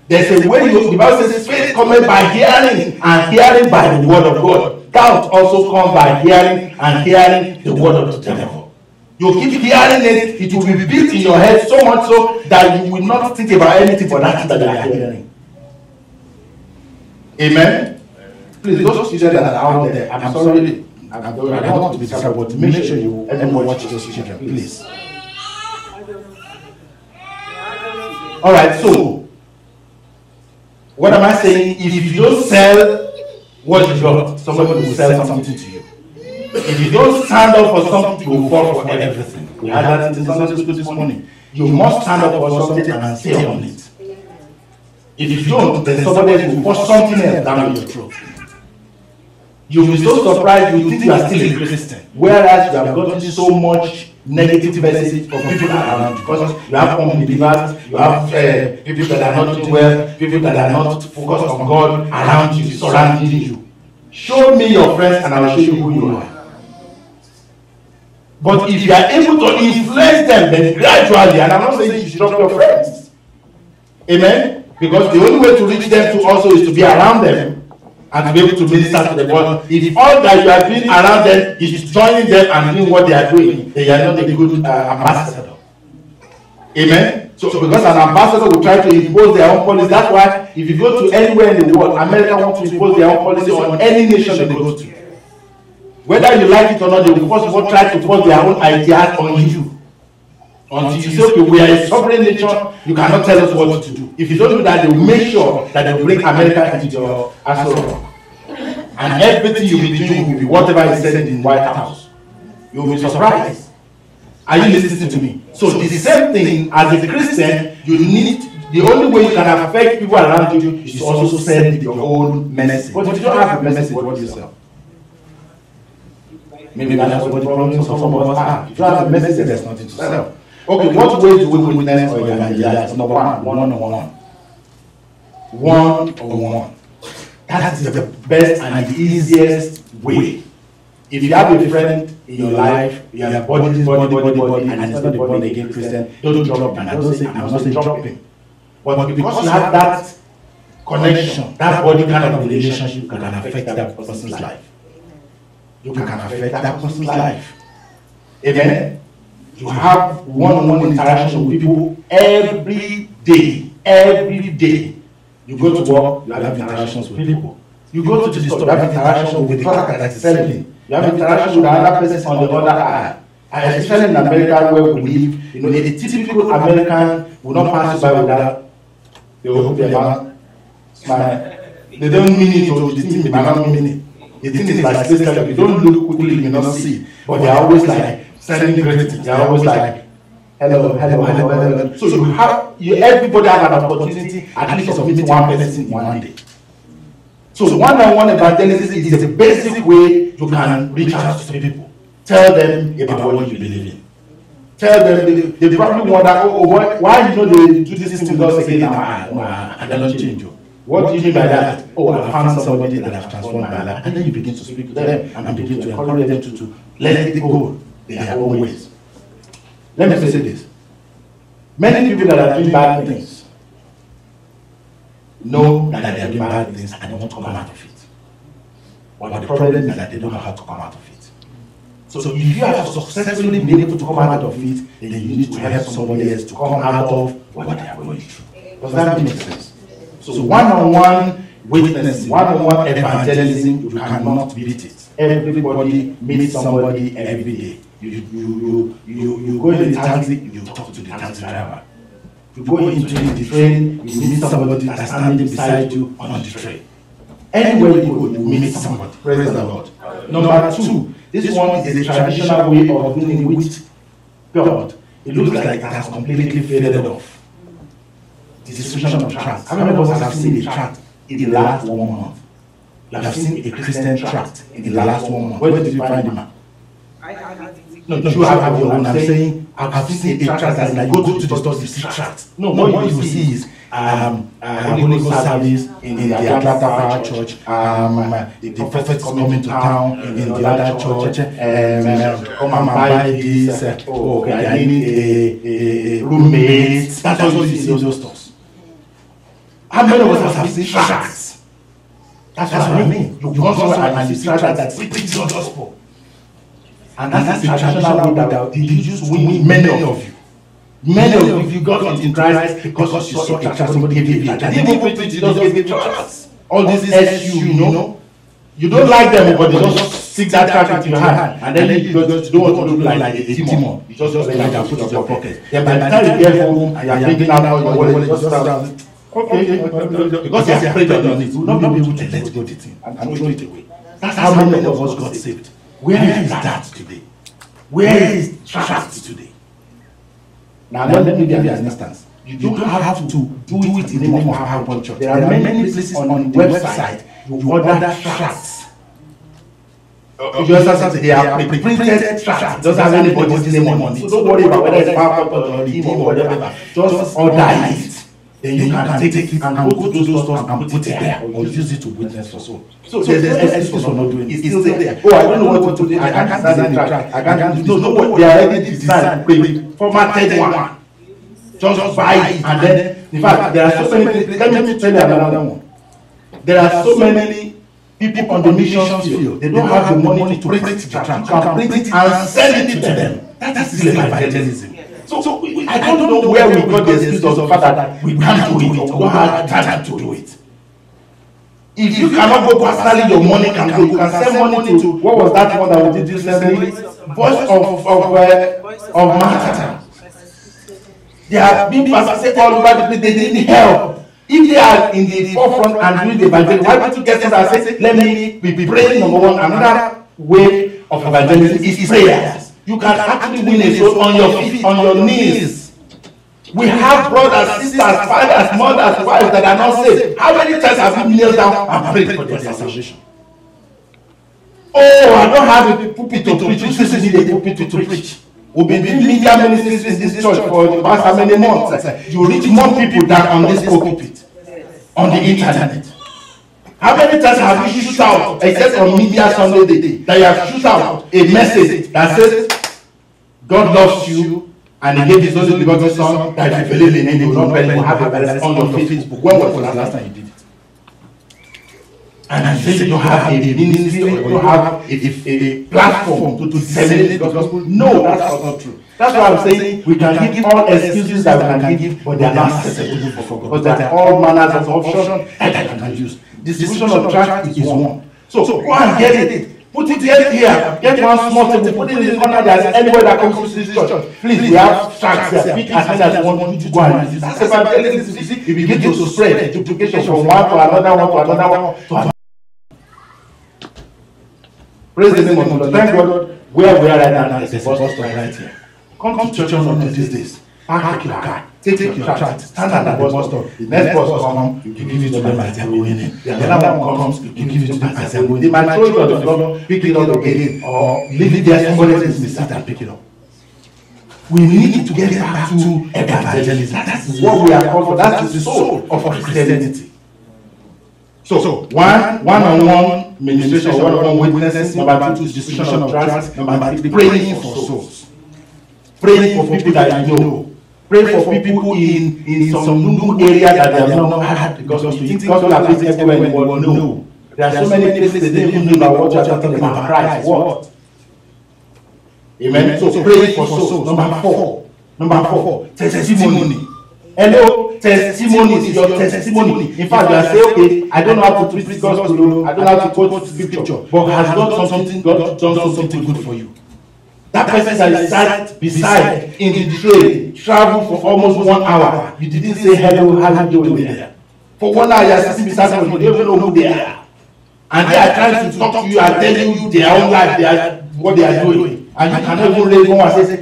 There's a way the Bible says faith comes by hearing, and hearing by the word of God. Doubt also comes by hearing, and hearing the word of the devil. You keep hearing it, it will be built in your head so much so that you will not think about anything but that you are hearing. Amen? Please, those children that are out there, I'm sorry, I don't want to be disrespectful, but make sure you everyone watch those children, please. Alright, so what am I saying? If you don't sell what you got, somebody will sell something to you. If you don't stand up for something, you will fall for everything. We had that in Sunday school this morning. You must stand up for something and stay on it. If you don't, then somebody will push something else down your throat. You will be so surprised you think you are still a Christian, whereas you have gotten so much negative message for people around you, because you have unbelievers, you have people that are not doing well, people that are not focused on God around you, surrounding you. Show me your friends and I will show you who you are. But if you are able to influence them, then gradually, and I'm not saying you should drop your friends. Amen? Because the only way to reach them too also is to be around them and to be able to minister to them. But if all that you are doing around them is joining them and doing what they are doing, then you are not a good ambassador. Amen? So because an ambassador will try to impose their own policy, that's why if you go to anywhere in the world, America wants to impose their own policy on any nation they go to. Whether you like it or not, they will first of all try to force their own ideas on you. Until you say, okay, we are a sovereign nation, you cannot tell us what to do. If you don't do that, they will make sure that they will bring America into your asshole. And everything you will be doing will be whatever is said in the White House. You will be surprised. Are you listening to me? So the same thing, as a Christian, you need, the only way you can affect people around you is to also send your own message. But if you don't have a message, what do you sell? Maybe that's what the problems of some of us are. If you have a message, there's nothing to sell. Okay, what way do we witness or evangelize? Number one, one-on-one. One-on-one. That is the best and the easiest way. If you have a friend in your life, you have body, and it's not a born again Christian, don't drop him. I'm not saying drop him. But because you have that connection, that body kind of relationship, you can affect that person's life. You can affect that person's life. Amen. You have one-on-one interaction with people every day. Every day. You go to work, you have interactions with people. You go to the store, you have interaction with the clerk that is selling. You have interaction with another person on the other aisle. And especially in America where we live, you know, a typical American will not pass you by without they will open their mouth, smile. They don't mean it, or the thing may not mean it. The thing is like this, you don't look quickly, you not see. But they are always like sending greetings. They are always like, hello. So you have, everybody has an opportunity at least of meeting one person in one day. So one-on-one evangelism is the basic way you can reach out to people. Tell them about what you believe in. Tell them, they probably wonder, why you know they do this thing with us again now, and they don't change you. What do you mean by that? Oh, I found somebody that has transformed my life. And then you begin to speak to them and begin to encourage them to let it go their own ways. Let me say this. Many people that are doing bad things know that they are doing bad things and they want to come out of it. But the problem is that they don't know how to come out of it. So if you have successfully been able to come out of it, then you need to help somebody else to come out of what they are going through. Does that make sense? So one-on-one witnessing, one-on-one evangelism, you cannot beat it. Everybody meets somebody every day. You go in the taxi, you talk to the taxi driver. You go into the train, you meet somebody that's standing beside you on the train. Anywhere you go, you meet somebody. Praise the Lord. Number two, this one is a traditional way of dealing with God. It looks like it has completely faded off. The distribution of tracts. How many of us have seen a tract in the last 1 month? You have seen a Christian tract in the last 1 month. Where did you find him? No, you have your own. I'm saying I've seen a tract that like, go to the store, you see tract. No, what you see is Holy Ghost service in the Atlanta Power Church. The prophets coming to town in the other church. Come and buy this. Okay, I need a roommate. That's what you see in those stores. How many of us have seen tracts? That's what I mean. You go somewhere and you see tracts that preach the gospel. And that's the traditional way that did use to win many of you. Many of you got into Christ because you saw a tract somebody gave you. They didn't even preach, they just gave you tracts. All this SU, you know. You don't like them, but they just stick that tract into your hand. And then you don't want to look like a demon. You just like that put it in your pocket. Then by the time you get home and you're thinking out your wallet, you just start. Okay, because you're afraid of it, you will not be able to let go of the thing and throw it away. That's how many of us got saved. Where is that today? Where is tract today? Now let me give you an instance. You don't have to do it in the name of PowerPoint Church. There are many places on the website you order tracts. You understand? They are pre-printed tracts. Doesn't have anybody's name on it. So don't worry about whether it's PowerPoint or the team or whatever. Just order it. Then you can take it and go to those stores and put it there, or use it to witness for soul. So there's excuse for not doing it. It's still there. Oh, I don't know what to do. I can't design the tract. I can't do. No, what they are already designed, formatted one. Just buy it, and then, in fact, there are so many. Let me tell you another one. There are so many people on the mission field. They don't have the money to print the tract. You can print it and send it to them. That is evangelism. So I don't know where we got the excuse of the fact that we can't do it or don't have time to do it. If you cannot go personally, your money can go. You can send money to, what was that one that we did recently? Voice of Martyr. They are being persecuted all over the place. They need help. If they are in the forefront and doing the evangelism, why don't you get them and say, let me be praying? Number one, another way of evangelism is prayers. You can actually win a soul on your feet, on your knees. We have brothers, sisters, fathers, mothers, wives that are not saved. How many times have you kneeled down and prayed for their salvation? Oh, I don't have a pulpit to preach. This is a pulpit to preach. We've been doing media ministries in this church for the past how many months? You reach more people than on this pulpit, on the internet. How many times have you shoot out, except on Media Sunday day, that you have shoot out a message that says, God loves you, and He gave His only begotten Son, that if you believe in Him, you will not perish, you will have a blessing on your Facebook. When was the last time you did it? And I say you don't have a ministry, or you don't have a platform to disseminate the gospel. No, that's not true. That's why I'm saying we can give all excuses that we can give, but they are not acceptable for God. Because there are all manners of options that I can use. Distribution of tract is one. So go and get it. Put it here. Get one small table. Put it in the corner. There's anybody that comes to this church. Please, we have tracts here. Pick as many as you want you to go and use. That's evangelism. If you begin to spread duplication from one to another one. Praise the name of God. Thank God where we are right now is the bus stop right here. Come to church on these days. Park your car. Take your tract. Stand at the bus stop. The next bus comes, you give it to them as they are going in. The other one comes, you give it to them as they are going in. They might throw it on the floor, pick it up again, or leave it there, somebody else will sit and pick it up. We need to get back to evangelism. That is what we are called for. That is the soul of Christianity. So one-on-one ministration, one-on-one witnessing. Number two, distribution of tracts. Number three, praying for souls. Praying for people that you know. Pray for people in some new area that they have not had the gospel. You think gospel is everywhere in the world? No. There are so many places they don't even know about what you are talking about. Christ. What? Amen. So pray for souls. Number four, testimony. Hello, testimony is your testimony. In fact, you are saying, okay, I don't know how to preach the gospel, I don't know how to quote scripture, but has God done something good for you? That person that you sat beside in the train, traveled for almost 1 hour. You didn't say hello, how you doing there? For 1 hour, you are sitting beside them, you don't even know who they are. And they are trying to talk to you and telling you their own life, what they are doing. And you cannot even raise one and say,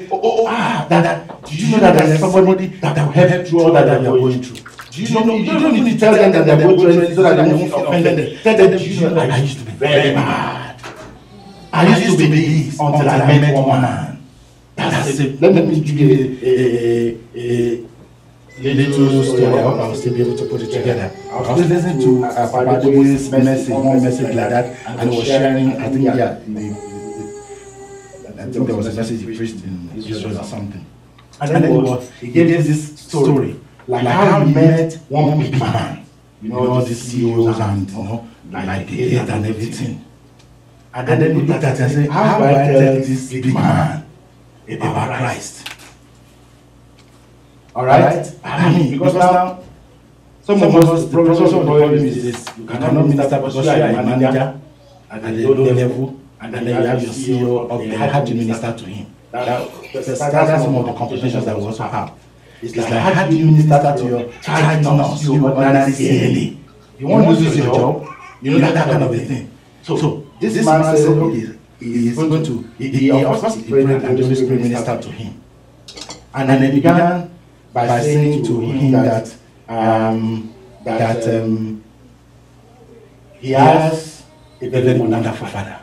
do you know that there is somebody that will help through all that they are going through? Do you know? You don't need to tell them that they are going through anything so that they won't feel offended. Tell them, do you know that I used to be very bad. I used to be this until I met one man. That's it. Let me give you a little story. I hope I'll still be able to put it together. I was listening to Pastor Joey's message, one message like that, and he was sharing, I think, I think there was a message he preached in Israel or something. And then he gave this story, like how he met one big man, you know, all these CEOs and, you know, like the head and everything. And then he looked at it and said, how do I tell this big man about Christ? Alright? I mean, because now, some of us, the problem is this, you cannot minister because you are a manager at the low level, and then you have your CEO up there, how do you minister to him? That's some of the complications that we also have. It's like, how do you minister to your child nurse, your ordinary CNA? You want to lose your job, you know that kind of a thing. So this man said, okay, he is going to, he of course, he prayed and the Holy Spirit ministered to him. And then he began by saying to him that he has a very wonderful father.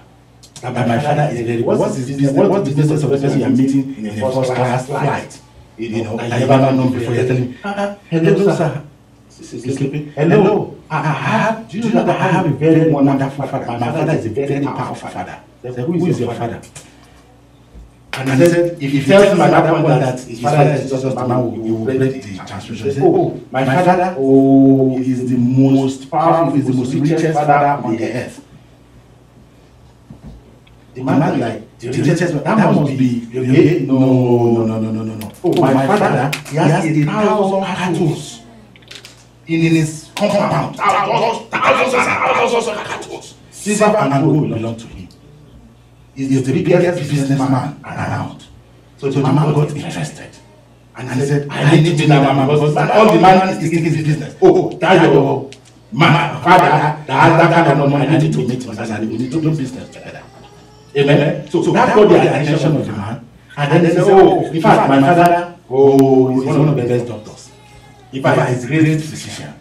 that my father is very good. What's his business? What's the business of the person you are meeting in a first class flight? You know, that you never known before. You're telling me, hello, sir. Is sleeping? Hello. Do you know that I have a very wonderful father? My father is a very powerful father. They said, who is your father? And he said, if he tells him at that point that his father is Jesus, now he will break the transmission. He said, oh, my father, is the most powerful, is the most richest father on the earth. The man like, the richest, that must be, no. Oh, my father, he has 1,000 cattle in his compound. Thousands of cattle. Silver and gold belong to him. He's the biggest businessman around. So the man got interested. And he said, I need to be that man because all the man is taking his business. Oh, that's your man, father that has that kind of money. I need to meet him and we need to do business together. Amen. So that got the attention of the man. And then they said, oh, in fact, my father, he's one of the best doctors. In fact, he's a great physician.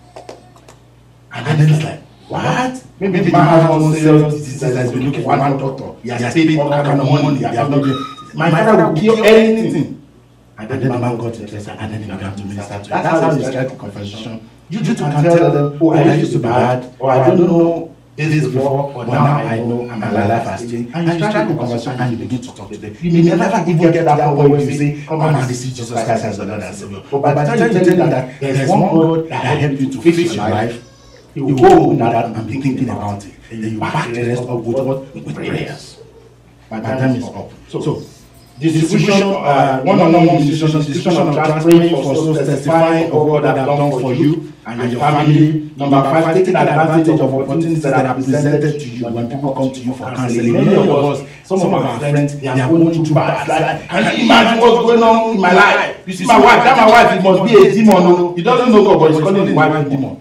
And then he's like, what? Maybe the man has one serious disease that has been looking for one doctor. He has paid all kind of money. He has not been. My father will cure anything. And then the man got interested and then he began to minister to him. That's how he started the conversation. You can tell them, oh, I used to be bad, or I don't know this before, but now I know and my life has changed. And you start the conversation and you begin to talk to them. You may never even get that point where you say, come on and receive Jesus Christ as the Lord and Savior. But by the time you tell them that there is one God that helps you to fix your life, you will go that and be thinking about it. And then you back the rest up with prayers. My time is up. So distribution, one-on-one distribution of trust, praying for souls, testifying of what they have done for you and your family. Number 5, taking advantage of opportunities that are presented to you when people come to you for counseling. Many of us, some of our friends, they are going through bad life. Can you imagine what's going on in my life? You see my wife, my wife, it must be a demon. He doesn't know God, but he's calling the wife a demon.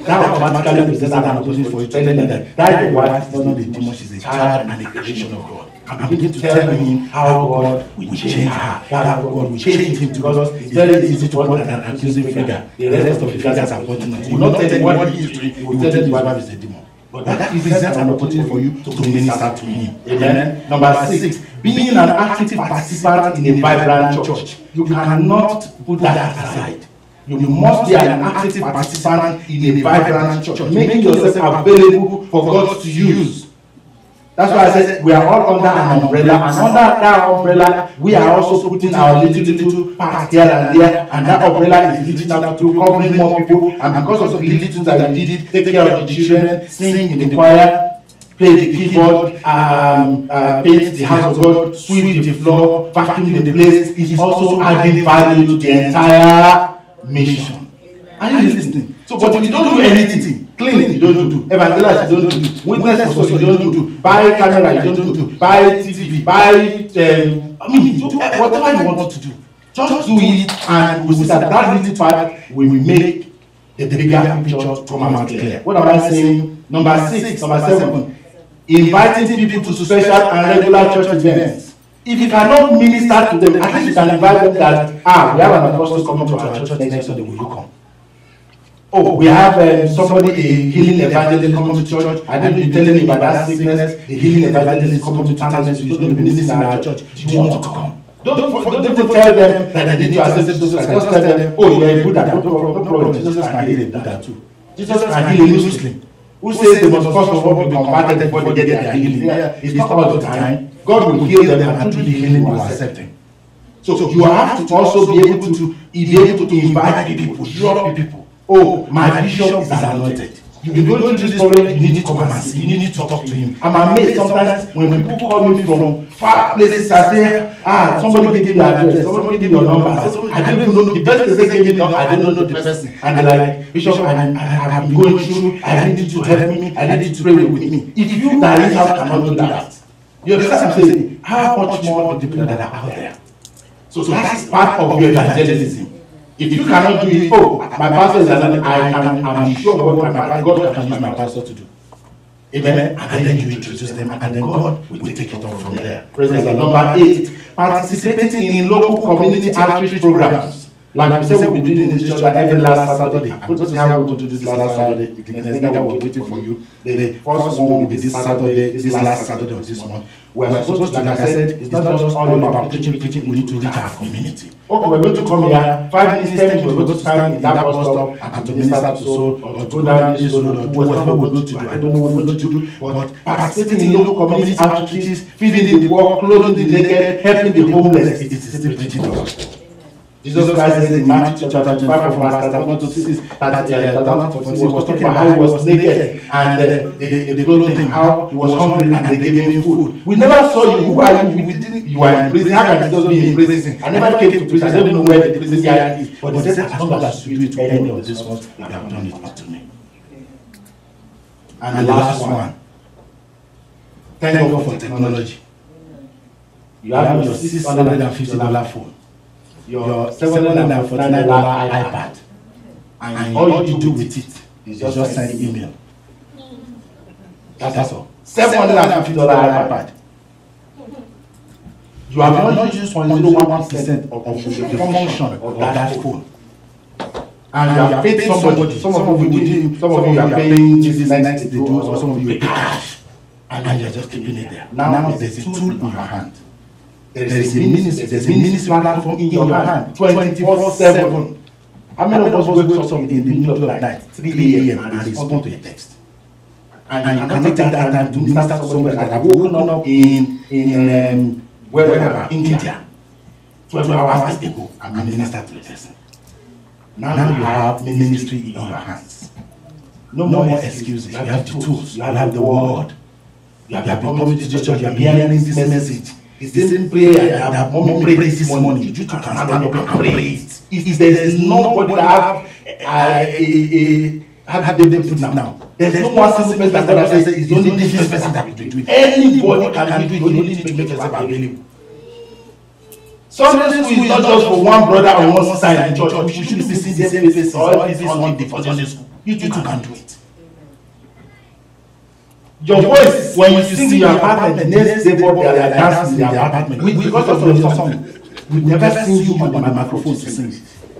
That automatically presents an opportunity for you, telling them that your wife is not a demon, she's a child and a creation of God. And begin to tell him how God will change her, how God will change him, because it's very easy to point at an accusing figure. The rest of the figures are pointing at you. Will not tell them what he is doing, he will tell them his wife is a demon. But that presents an opportunity for you to minister to him. Amen. Number 6, being an active participant in a vibrant church. You cannot put that aside. You must be an active participant in a vibrant church, making yourself available for God to use. That's why I said we are all under an umbrella, and under that umbrella, we are also putting our little part here and there, and that umbrella is reaching out to covering more people. And because of the little things that we did, take care of the children, sing in the choir, play the keyboard, paint the house of God, sweep the floor, vacuum the place, is also adding value to the entire mission. Are you listening? So, but if you don't do anything, cleaning you don't do, evangelize you don't do, witness also you don't do, buy camera you don't do, buy TV, buy whatever you want to do, just do it, and we will start that little part. We will make the bigger picture come out clear. What am I saying? Number 7, inviting people to special and regular church events. If you cannot minister to them, at least you can invite them that, we have an apostle coming to our church next Sunday, will you come? Oh, we have somebody, a healing evangelist coming to church. I didn't be telling you about that sickness. The healing evangelist coming to town next week. He's going to be ministering in our church. Do you want to come? Don't tell them that they need to accept Jesus Christ. Just tell them, oh, you're a Buddha. No problem. Jesus can heal a Buddha too. Jesus can heal a Muslim. Who says they must first of all be converted before they get their healing? It's not all the time. God will heal them, and through the healing will accept them. So you have to also be able to invite people, drop people. Oh, my bishop is anointed. You go into this problem, you need to come and see. You need to talk to him. I'm amazed sometimes when people call me from far places and say, somebody gave your address, somebody gave your number. I don't even know the person they gave me, I don't know the person. And they're like, Bishop, I've been going through, I need you to help me, I need you to pray with me. If you that is how cannot do that. You understand what I'm saying? How much more the people that are out there? So that's part of your evangelism. If you cannot do it, my pastor is anointed, I'm sure God can use my pastor to do. Amen. And then you introduce them, and then God will take it on from there. Praise the Lord. Number 8, participating in local community outreach programs. Like we said, we'll be doing this church every last Saturday. I'm going to see how we're going to do this last Saturday. The next thing we're waiting for you. The first one will be this Saturday, this last Saturday of this month. We're supposed to, like I said, it's not just all about preaching. We need to reach our community. Okay, we're going to come here, 5 minutes, 10 minutes, we're going to stand in that bus stop and to minister to soul, or to go down this road, or do whatever we're going to do. I don't know what we're going to do, but participating in local community outreaches, feeding the poor, clothing the naked, helping the homeless, it is still preaching the gospel. Jesus Christ said in Matthew chapter 25 from verse 31 to 6 that he was talking about how he was naked and they told him how he was hungry and they gave him food. We never saw you. Who are you? We didn't. You are in prison. How can Jesus be in prison? I never came to prison. I don't know where the prison guy is. But he said, as long as you do it to any of these ones, you have done it unto me. And the last one. Thank God for technology. You have your $650 phone. Your $749 iPad, and all you do with it is just send email. That's all. $750 iPad. You have not used 0.01% of the function of that phone. And you have paid somebody. Some of you are paying this next to do, or some of you pay cash, and you're just keeping it there. Now there's a tool in your hand. There's a ministry platform in your hand 24/7. How many of us wake up in the middle of the night, 3 a.m. and respond to a text? And you can take that time to minister to somebody that have woken up in wherever, India, 12 hours ago, and minister to a person. Now you have ministry in your hands. No more excuses. You have the tools. You have the word. You have been coming to the church. You are hearing this message. It's the same prayer that mommy prayed this morning. You can stand up and pray it. If there is nobody that have them put now, there's no one single person that says it's only this person that will do it. Anybody can do it. You only need to make yourself available. Sunday school is not just for one brother on one side in church. We should be seeing the same faces all this on the Sunday school. You too can do it. Your voice, when you sing in your apartment, the next day they are dancing in their apartment. Because of your song, we never see you on the microphone to sing.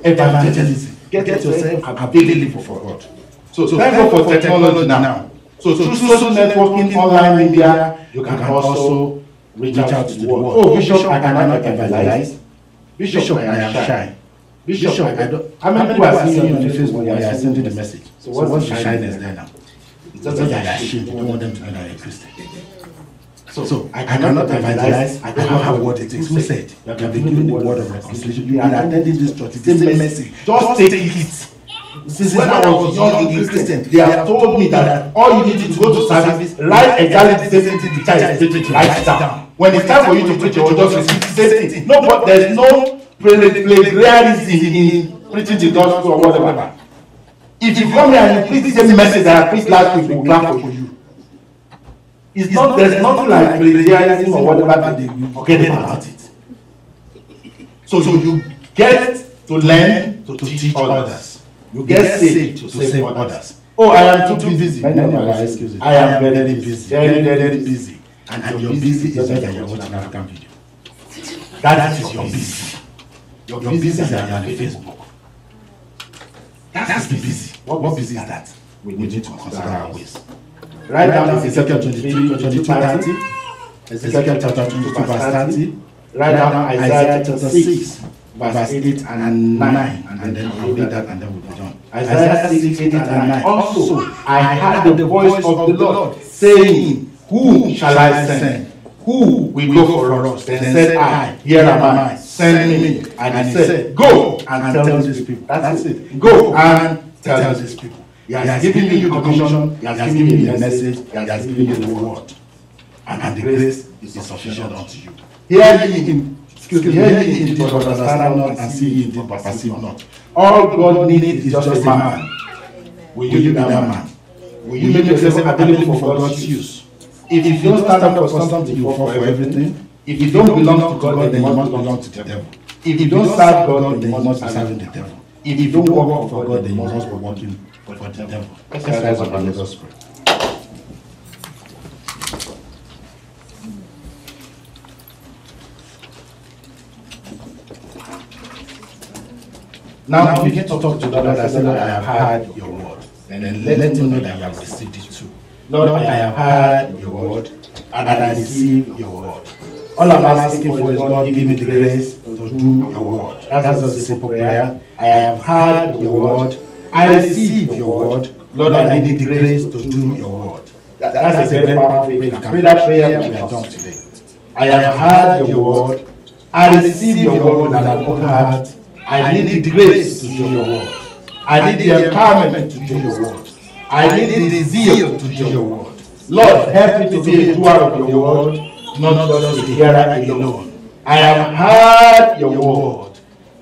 Evangelism. Get yourself available for God. So thank God for technology now. So through social networking, online media, you can also reach out to the world. Oh, Bishop, I cannot evangelize. Bishop, I am shy. Bishop, I don't. How many people are seeing you on Facebook when you are sending the message? So what's the shyness there now? It's just that you don't want them to know that you're a Christian. So I cannot evangelize. I don't have what it takes. Who said? You have been given the word of reconciliation. You are attending this church. It's the same message. Just take it. Since when I was young in Christian, they have told me that all you need to go to service, write exactly the same thing the child is preaching, write it down. When it's time for you to preach, you just receive the same thing. No, but there is no plagiarism in preaching the gospel or whatever. If you come here and you preach the same message that I preached last week, we will clap for you. There's nothing like plagiarism or whatever you forget about it. So you get to learn to teach others. You get saved to save others. Oh, I am too busy. I am very busy. Very busy. And your busy is better than your watching African video. That is your busy. Your busy is that you are on Facebook. That's the busy. What busy is that? We need to consider our ways. Write down Ezekiel 22:30, Ezekiel chapter 22 verse 30. Write down Isaiah chapter 6 verse 8 and 9, and then I'll read that and then we'll be done. Isaiah 6, 8 and 9. Also, I heard the voice of the Lord saying, who shall I send? Who will go for us? Then said I, here am I, send me. And he said, go and tell these people. That's it. Go and tell these people. He has given you the commission, he has given you the message, he has given you the word. And the grace is sufficient unto you. Hear ye him. Hear ye indeed, but understand not, and see ye indeed, but perceive not. All God needs is just a man. Will you be that man? Will you make yourself available for God's use? If you don't stand up for something, you fall for everything. If you don't belong to God, then you must belong to the devil. If you don't serve God, then you must be serving the devil. If you don't work for God, then you must be working for the devil. Let's rise up and let us pray. Now begin to talk to the Lord and say, Lord, I have heard your word. And then let him know that you have received it too. Lord, I have heard your word and I receive your word. All I'm asking for is, Lord, give me the grace to do your word. That's just a simple prayer. I have heard your word. I receive your word. Lord, I need the grace to do your word. That's a very powerful prayer. You can pray that prayer we have done today. I have heard your word. I receive your word with an open heart. I need the grace to do your word. I need the empowerment to do your word. I need the zeal to do your word. Lord, help me to be a doer of your word, not just a hearer alone. I have heard your word.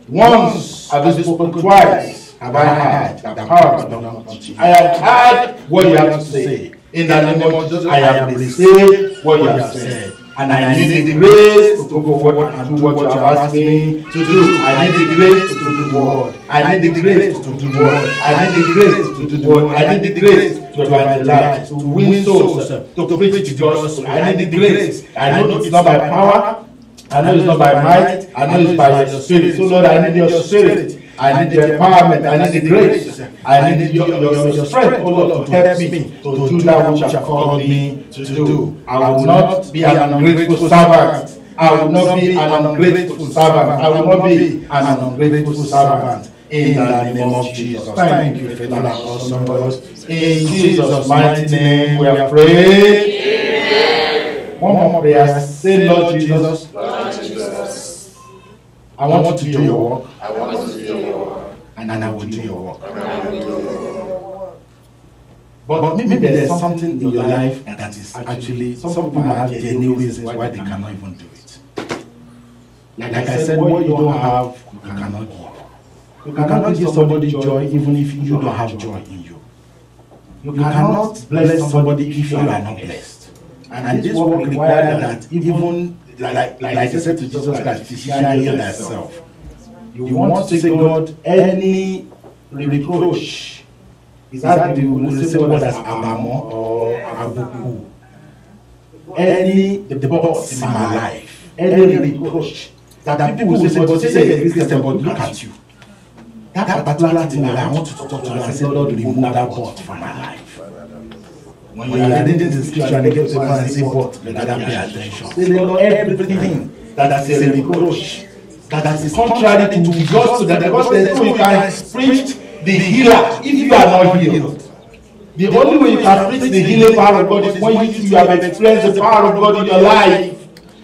Once have you spoken, twice have I heard the power of God. I have heard what you have to say. In the name of Jesus, I have received what you have said. And I need the grace to go forward and do what you have asked me to do. I need the grace to do the word. I need the grace to do the word. I need the grace to do the word. I need the grace to evangelize, to win souls, to preach the gospel. I need the grace. I know it's not by power. I know it's not by might. I know it's by your spirit. So Lord, I need your spirit. I need the empowerment. I need the grace. I need your strength, oh Lord, to help me to do that which you have called me to do. I will not be an ungrateful servant. I will not be an ungrateful servant. I will not be an ungrateful servant. In the name of Jesus. Thank you, faithful and awesome God. In Jesus' mighty name we are prayed. Amen. One more prayer. Say, Lord Jesus. Lord Jesus. I want to do your work. I want to do your work. And I will do your work. But maybe there's something in your life that is actually, some people have genuine reasons why they cannot even do it. Like I said, what you don't have, you cannot give. You cannot give somebody joy even if you don't have joy in you. You cannot bless somebody if you are not blessed. And this work requires that even, like I said to Jesus Christ, physician heal thyself. You want to say, God, any reproach, is that the same word as abamo or abuku? Any box in my life, any reproach, that people will say, but say a Christian, but look at you. That particular thing that I want to talk to you and say, Lord, remove that board from my life. When you are reading the scripture and they get to man and say, but you gotta pay attention. Say, Lord, everything that is a reproach, that is contrary to the gospel, that the gospel is so you can preach the healer if you are not healed. The only way you can preach the healing power of God is when you have experienced the power of God in your life.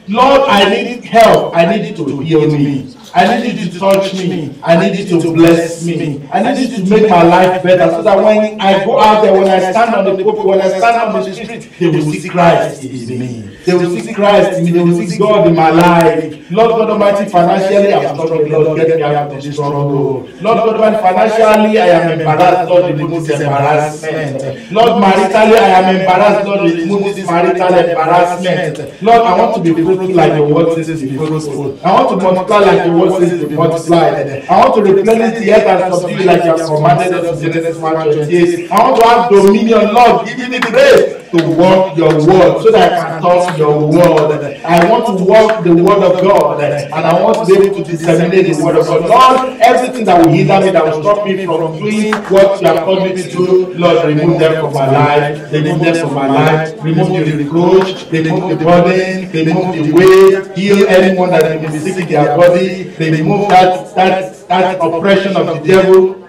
Lord, I need help. I need you to heal me. I need you to touch me. I need you to bless me. I need you to make my life better so that when I go out there, when I stand on the pulpit, when I stand on the street, they will see Christ in me. They will see Christ in me. They will see God in my life. Lord God Almighty, financially I am struggling. Lord, get me out of this struggle. Lord God Almighty, financially I am embarrassed. Lord, remove this embarrassment. Lord, maritally I am embarrassed. Lord, remove this marital embarrassment. Lord, I want to be fruitful like your word says to be fruitful. I want to multiply like your word says to be multiplied. I want to replenish the earth and subdue like you have commanded us in Genesis 1:28. I want to have dominion. Lord, give me the grace to walk your word so that I can talk your word. I want to walk the word of God and I want to be able to disseminate the word of God. Lord, everything that will hinder me, that will stop me from doing what you have called me to do, Lord, remove them from my life. Remove them from my life. Remove the reproach. Remove the burden. Remove the weight. Heal anyone that may be sick in their body. Remove that oppression of the devil.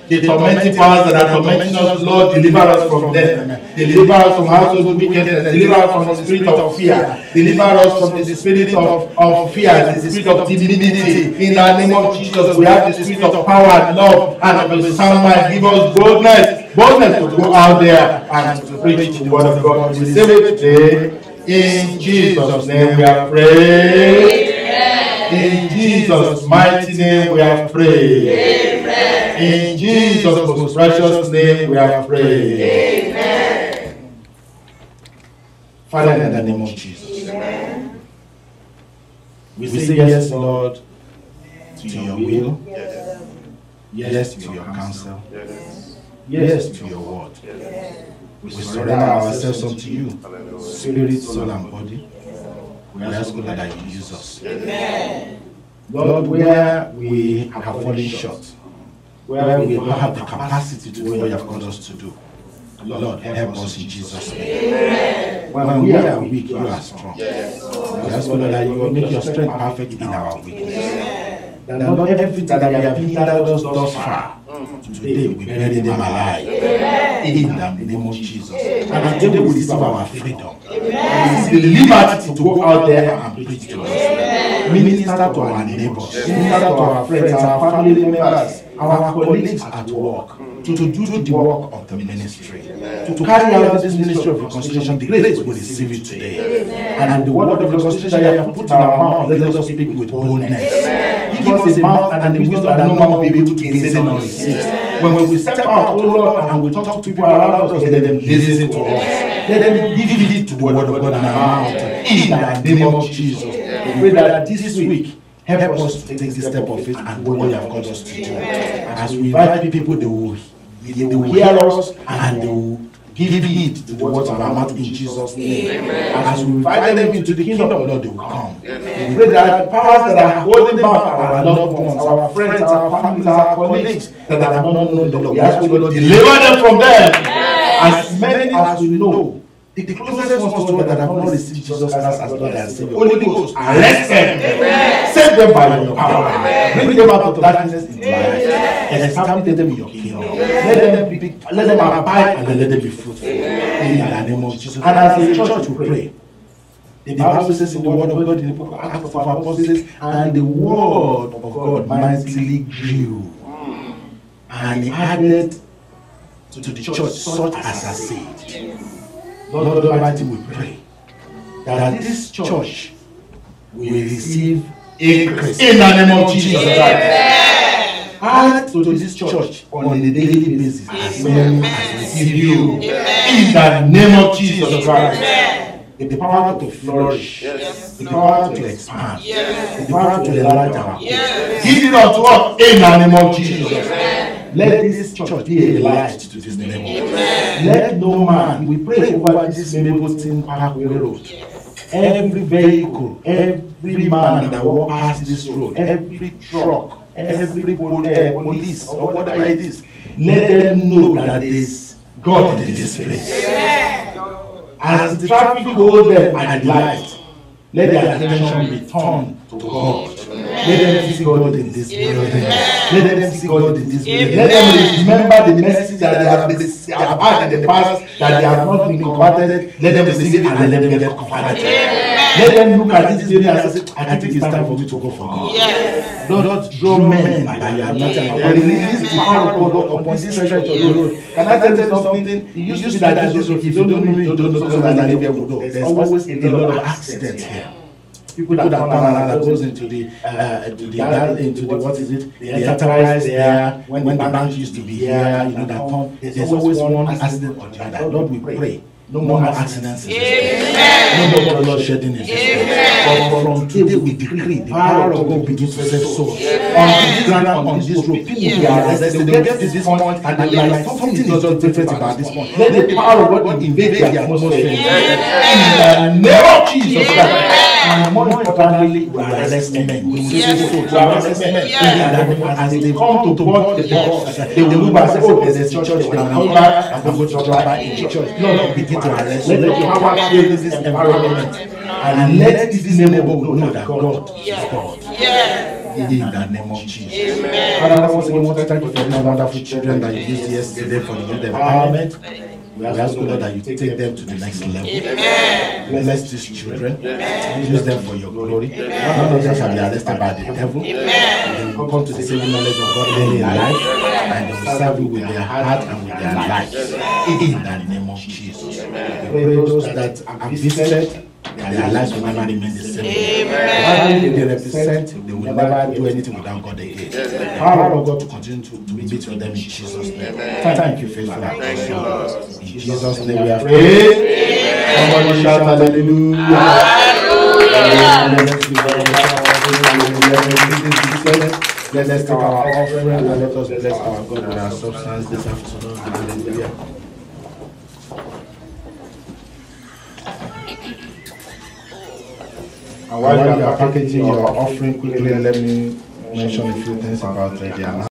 The tormenting powers that are tormenting us, Lord, deliver us from them. Deliver us from household wickedness. Deliver us from the spirit of fear. Deliver us from the spirit of fear, the spirit of timidity. In the name of Jesus, we have the spirit of power and love and of a sound mind. Give us boldness to go out there and to preach the word of God. We say it today. In Jesus' name we are prayed. In Jesus' mighty name we are prayed. In Jesus' most precious name we are prayed. Amen. Father, in the name of Jesus, amen. We say yes, Lord, to your will. Yes to your counsel. Yes to your word. We surrender ourselves unto you, spirit, soul, and body. We ask, Lord, that you use us. Amen. Lord, where we have fallen short, where we will have the capacity to do what you have called us to do. Lord, help us in Jesus' name. When we are weak, you are strong. We ask Lord that you will make your strength perfect in our weakness. That not everything that we have hindered us thus far, today we bury them alive. In the name of Jesus. And today we receive our freedom. The liberty to go out there and preach to us. Minister to our neighbors, minister to our friends, our family members, our colleagues at work, to do the work of the ministry, to carry out this ministry of reconciliation. The grace will receive it today. And the word of reconciliation that you have put in our mouth, let us speak with boldness. Give us a mouth and the wisdom that no man will be able to gain or resist. When we step out, oh Lord, and we talk to people around us, let them listen to us. Let them give heed to the word of God in our mouth. In the name of Jesus. We pray that this week, help us to take this step of faith and what you have called us to do. As we invite people, they will hear us and they will give heed to the words of our mouth in Jesus' name. As we invite them into the kingdom of God, they will come. We pray that the powers that are holding back our loved ones, our friends, our families, our colleagues that have not known the Lord, we ask you to deliver them from them. As many as we know, the closest ones to us that have not received Jesus Christ as Lord and Savior, Holy Ghost, arrest them, save them by your power, bring them out of darkness into light, and establish them in your kingdom. Let them abide and let them be fruitful in the name of Jesus. And as a church, we pray. The Bible says in the word of God in the book of Acts of Apostles, and the word of God mightily grew, and he added to the church such as are saved. Lord Almighty, we pray that this church will receive increase in the name of Jesus. Add to this church on a daily basis as many as receive you in the name of Jesus Christ. The power to flourish, the power to expand, the power to enlarge our faith. Give it unto us in the name of Jesus. Let this church be a light to this neighborhood. Let no man, we pray over this Mapleton Parkway Road. Every vehicle, every man that walks past this road, every truck, every police, or whatever it is, let them know that there is God in this place. As the traffic goes there at the light, let their attention be turned to God. Let them see God in this building. Let them see God in this building. Let them remember the message that they have had in the past, that they have not been converted. Let them receive it and let them get converted. Let them look at this building and say, I think it's time for me to go for God. Don't draw men by your anointing. But release the power of God upon this stretch of the road. Can I tell you something? It used to be that this road, if you don't know me, you don't know so that area will go. There's always a lot of accidents here. People that come around that goes into the what is it? The enterprise there. When the bank used to be here, you know that come. There's always one accident or the other. Lord, we pray. No more accidents in this place. No more bloodshedding in this place. But from today we decree the power of God begins to set souls. On this ground, on this road, people are arrested. They will get to this point and they're like, something is just different about this point. Let the power of God invade the atmosphere. In the name of Jesus Christ. And more importantly, we arrest men. We arrest men. As they come to board the bus, they will look and say, oh, there's a church. They can come back and go to drop by in church. No, begin to arrest. Let your power fill this environment. And let this neighborhood know that God is God. In the name of Jesus. Father, once again, I want to thank you for these wonderful children that you used yesterday for the youth empowerment. We ask God that you take them to the next level. Bless these children. Use them for your glory. None of them shall be arrested by the devil. They will come to the saving knowledge of God in their life, and they will serve you with their heart and with their life. In the name of Jesus. Those that are visited, their lives will never remain the same. Whatever they represent, they will never do anything without God again. The power of God to continue to meet with them in Jesus' name. Thank you, faithful. In Jesus' name we are prayed. Somebody shout hallelujah. Let's take our offering and let us bless our God with our substance this afternoon. Hallelujah. And while you are packaging your offering, quickly let me mention a few things about the